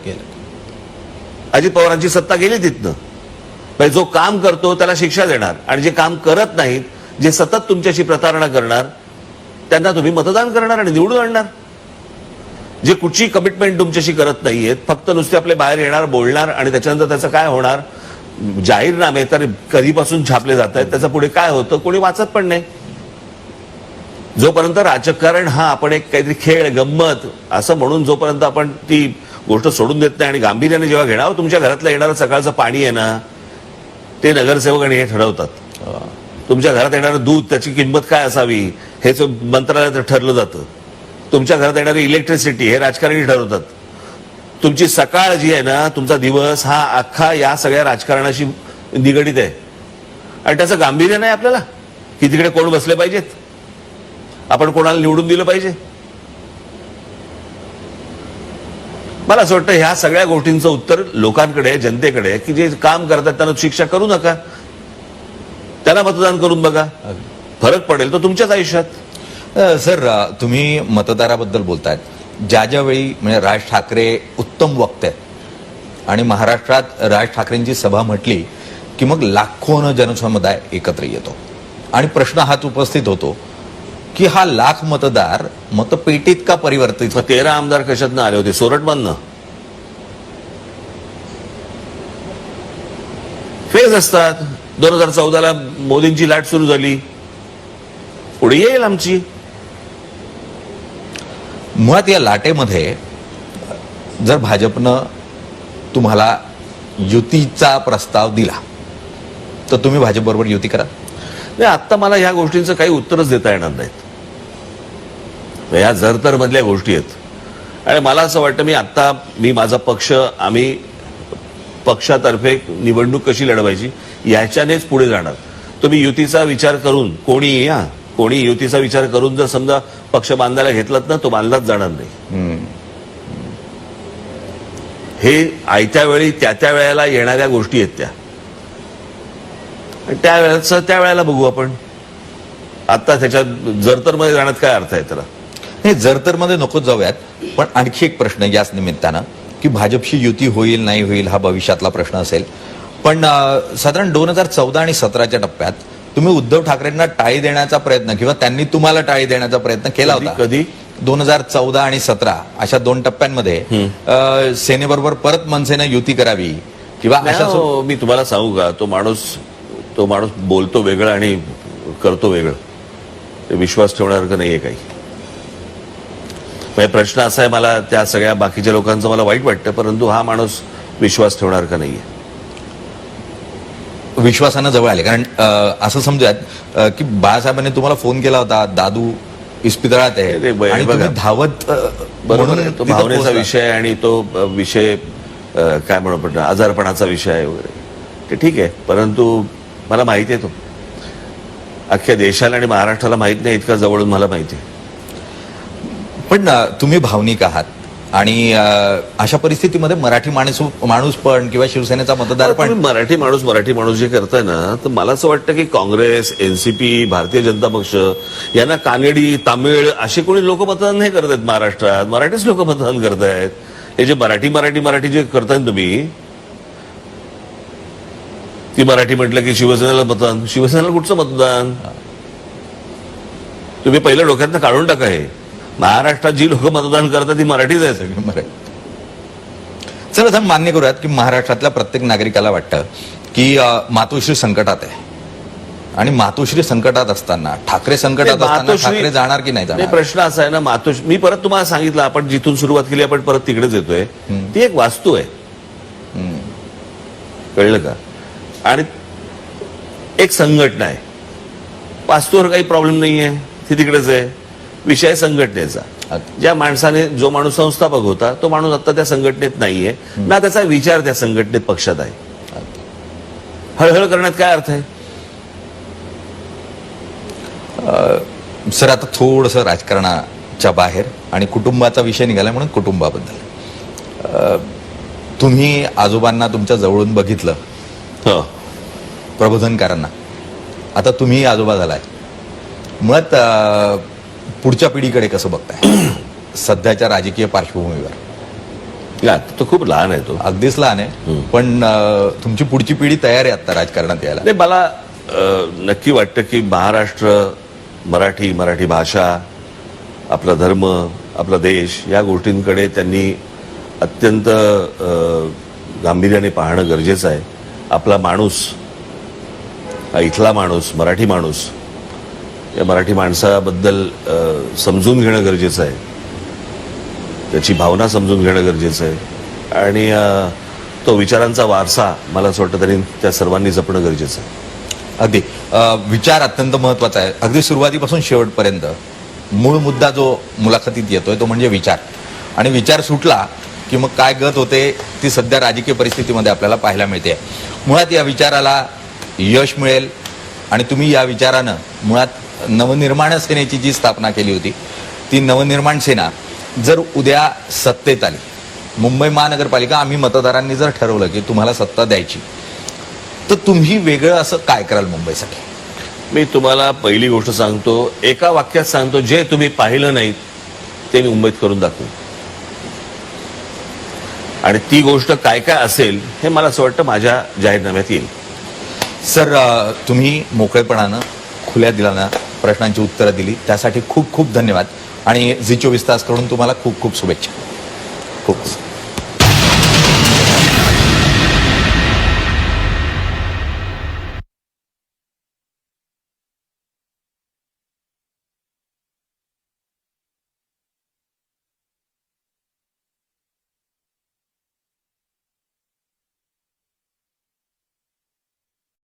अजित पवारांची सत्ता गेली तिथनं. म्हणजे जो काम करतो त्याला शिक्षा देणार, आणि जे काम करत नाहीत, जे सतत तुमच्याशी प्रतारणा करणार, त्यांना तुम्ही मतदान करणार आणि निवडून आणणार. जे कुठची कमिटमेंट तुमच्याशी करत नाहीयेत, फक्त नुसते आपले बाहेर येणार, बोलणार, आणि त्याच्यानंतर त्याचं काय होणार? जाहीरनामे तर कधीपासून छापले जात आहेत, त्याचं पुढे काय होतं कोणी वाचत पण नाही. जोपर्यंत राजकारण हा आपण एक काहीतरी खेळ, गंमत असं म्हणून जोपर्यंत आपण ती गोष्ट सोडून देत नाही आणि गांभीर्याने जेव्हा घेणार, तुमच्या घरातलं येणारं सकाळचं पाणी आहे ना, ते नगरसेवक आणि हे ठरवतात. तुमच्या घरात येणारं दूध, त्याची किंमत काय असावी हेच मंत्रालयात ठरलं जातं. तुमच्या घरात येणारी इलेक्ट्रिसिटी हे राजकारणी ठरवतात. तुमची सकाळ जी आहे ना, तुमचा दिवस हा अख्खा या सगळ्या राजकारणाशी निगडीत आहे. आणि त्याचं गांभीर्य नाही आपल्याला की तिकडे कोण बसले पाहिजेत, आपण कोणाला निवडून दिलं पाहिजे. मला असं वाटतं ह्या सगळ्या गोष्टींचं उत्तर लोकांकडे, जनतेकडे, की जे काम करतात त्यांना शिक्षा करू नका, त्यांना मतदान करून बघा, फरक पडेल तो तुमच्याच आयुष्यात. सर, तुम्ही मतदाराबद्दल बोलतायत. ज्या वेळी म्हणजे राज ठाकरे उत्तम वक्ते आहेत आणि महाराष्ट्रात राज ठाकरेंची सभा म्हटली की मग लाखोनं जनसमुदाय एकत्र येतो, आणि प्रश्न हाच उपस्थित होतो की हा लाख मतदार मतपेटीत का परिवर्तित? 13 आमदार कशातनं आले होते? सोरटमधनं. फेज असतात. 2014ला मोदींची लाट सुरू झाली, पुढे येईल आमची. मुळात या लाटेमध्ये जर भाजपनं तुम्हाला युतीचा प्रस्ताव दिला तर तुम्ही भाजप बरोबर युती करा? नाही, आता मला ह्या गोष्टींचं काही उत्तरच देता येणार नाहीत. ह्या जरतर मधल्या गोष्टी आहेत. आणि मला असं वाटतं मी माझा पक्ष, आम्ही पक्षातर्फे निवडणूक कशी लढवायची याच्यानेच पुढे जाणार. तुम्ही युतीचा विचार करून कोणी युतीचा विचार करून जर समजा पक्ष बांधायला घेतलात ना, तो बांधलाच जाणार नाही. हे आयत्या वेळी त्या वेळेला येणाऱ्या गोष्टी आहेत त्या. त्या वेळेला बघू आपण. आता त्याच्यात जरतरमध्ये जाण्यात काय अर्थ आहे त्याला? नाही, जरतरमध्ये नकोच जाऊयात. पण आणखी एक प्रश्न याच निमित्तानं की भाजपशी युती होईल नाही होईल हा भविष्यातला प्रश्न असेल, पण साधारण 2014 आणि 17च्या टप्प्यात तुम्ही उद्धव ठाकरेंना टाळी देण्याचा प्रयत्न किंवा त्यांनी तुम्हाला टाळी देण्याचा प्रयत्न केला होता. कधी 2014 आणि 17 अशा 2 टप्प्यांमध्ये सेनेबरोबर परत मनसेनं युती करावी किंवा नाही, अशा हो, मी तुम्हाला सांगू का, तो माणूस बोलतो वेगळं आणि करतो वेगळं. ते विश्वास ठेवण्यासारखं नाहीये काही. म्हणजे प्रश्न असा आहे, मला त्या सगळ्या बाकीच्या लोकांचं मला वाईट वाटतं, परंतु हा माणूस विश्वास ठेवण्यासारखा नाहीये. विश्वासानं जवळ आले. कारण असं समजूयात की बाळासाहेबांनी तुम्हाला फोन केला होता, दादू इस्पितळात आहे ते आणि बघा. तुम्ही धावत बरोबर आहे, तो तिथं भावनेचा पोहोचला. विषय आहे आणि तो विषय काय म्हणू आपण, आजारपणाचा विषय आहे वगैरे, ते ठीक आहे. परंतु मला माहिती आहे, तो अख्ख्या देशाला आणि महाराष्ट्राला माहित नाही इतका जवळून मला माहिती आहे. पण तुम्ही भावनिक आहात आणि अशा परिस्थितीमध्ये मराठी माणूस पण किंवा शिवसेनेचा मतदार पण तुम्ही मराठी माणूस जे करताय ना, तर मला असं वाटतं की काँग्रेस, एनसीपी, भारतीय जनता पक्ष यांना कानेडी, तामिळ असे कोणी लोक मतदान नाही करत आहेत महाराष्ट्रात. मराठीच लोक मतदान करतायत. हे जे मराठी जे करताय ना तुम्ही, ती मराठी म्हटलं की शिवसेनेला मतदान. शिवसेनेला कुठचं मतदान? तुम्ही पहिल्या डोक्यातनं काढून टाका. हे महाराष्ट्रात जी लोक मतदान करतात ती मराठीच आहेत. चला आपण मान्य करूयात की महाराष्ट्रातल्या प्रत्येक नागरिकाला वाटतं की मातोश्री संकटात आहे आणि मातोश्री संकटात असताना, ठाकरे संकटात असताना ठाकरे जाणार की नाही जाणार? प्रश्न असा आहे ना, मी परत तुम्हाला सांगितलं, आपण जिथून सुरुवात केली आपण परत तिकडेच येतोय. ती एक वास्तू आहे, कळलं का? आणि एक संघटना आहे. वास्तूवर काही प्रॉब्लेम नाहीये, ती तिकडेच आहे. विषय संघटनेचा. ज्या माणसाने, जो माणूस संस्थापक होता, तो माणूस आता त्या संघटनेत नाहीये ना, त्याचा विचार त्या संघटनेत पक्षात आहे. हळहळ करण्यात काय अर्थ आहे? सर, आता थोडंसं राजकारणाच्या बाहेर आणि कुटुंबाचा विषय निघाला म्हणून कुटुंबाबद्दल, तुम्ही आजोबांना तुमच्या जवळून बघितलं, प्रबोधनकारांना. आता तुम्ही आजोबा झालाय. मुळात पुढच्या पिढीकडे कसं बघताय सध्याच्या राजकीय पार्श्वभूमीवर? तो खूप लहान आहे, तो अगदीच लहान आहे, पण तुमची पुढची पिढी तयार आहे आता राजकारणात यायला. नाही, मला नक्की वाटतं की महाराष्ट्र, मराठी भाषा, आपला धर्म, आपला देश, या गोष्टींकडे त्यांनी अत्यंत गांभीर्याने पाहणं गरजेचं आहे. आपला माणूस, इथला माणूस, मराठी माणूस, या मराठी माणसाबद्दल समजून घेणं गरजेचं आहे. त्याची भावना समजून घेणं गरजेचं आहे आणि तो विचारांचा वारसा मला असं वाटतं त्यांनी त्या सर्वांनी जपणं गरजेचं आहे. अगदी विचार अत्यंत महत्वाचा आहे. अगदी सुरुवातीपासून शेवटपर्यंत मूळ मुद्दा जो मुलाखतीत येतोय तो म्हणजे विचार. आणि विचार सुटला की मग काय गत होते ती सध्या राजकीय परिस्थितीमध्ये आपल्याला पाहायला मिळते. मुळात या विचाराला यश मिळेल आणि तुम्ही या विचारानं मुळात नवनिर्माण सेनेची जी स्थापना केली होती, ती नवनिर्माण सेना जर उद्या सत्तेत आली, मुंबई महानगरपालिका, आम्ही मतदारांनी जर ठरवलं की तुम्हाला सत्ता द्यायची, तर तुम्ही वेगळं असं काय कराल मुंबईसाठी? मी तुम्हाला पहिली गोष्ट सांगतो, एका वाक्यात सांगतो, जे तुम्ही पाहिलं नाही ते मी मुंबईत करून दाखवू. आणि ती गोष्ट काय काय असेल हे मला असं वाटतं माझ्या जाहीरनाम्यात येईल. सर, तुम्ही मोकळेपणानं, खुल्या दिलानं प्रश्नांची उत्तरं दिली, त्यासाठी खूप खूप धन्यवाद आणि झी 24 तास कडून तुम्हाला खूप खूप शुभेच्छा. खूप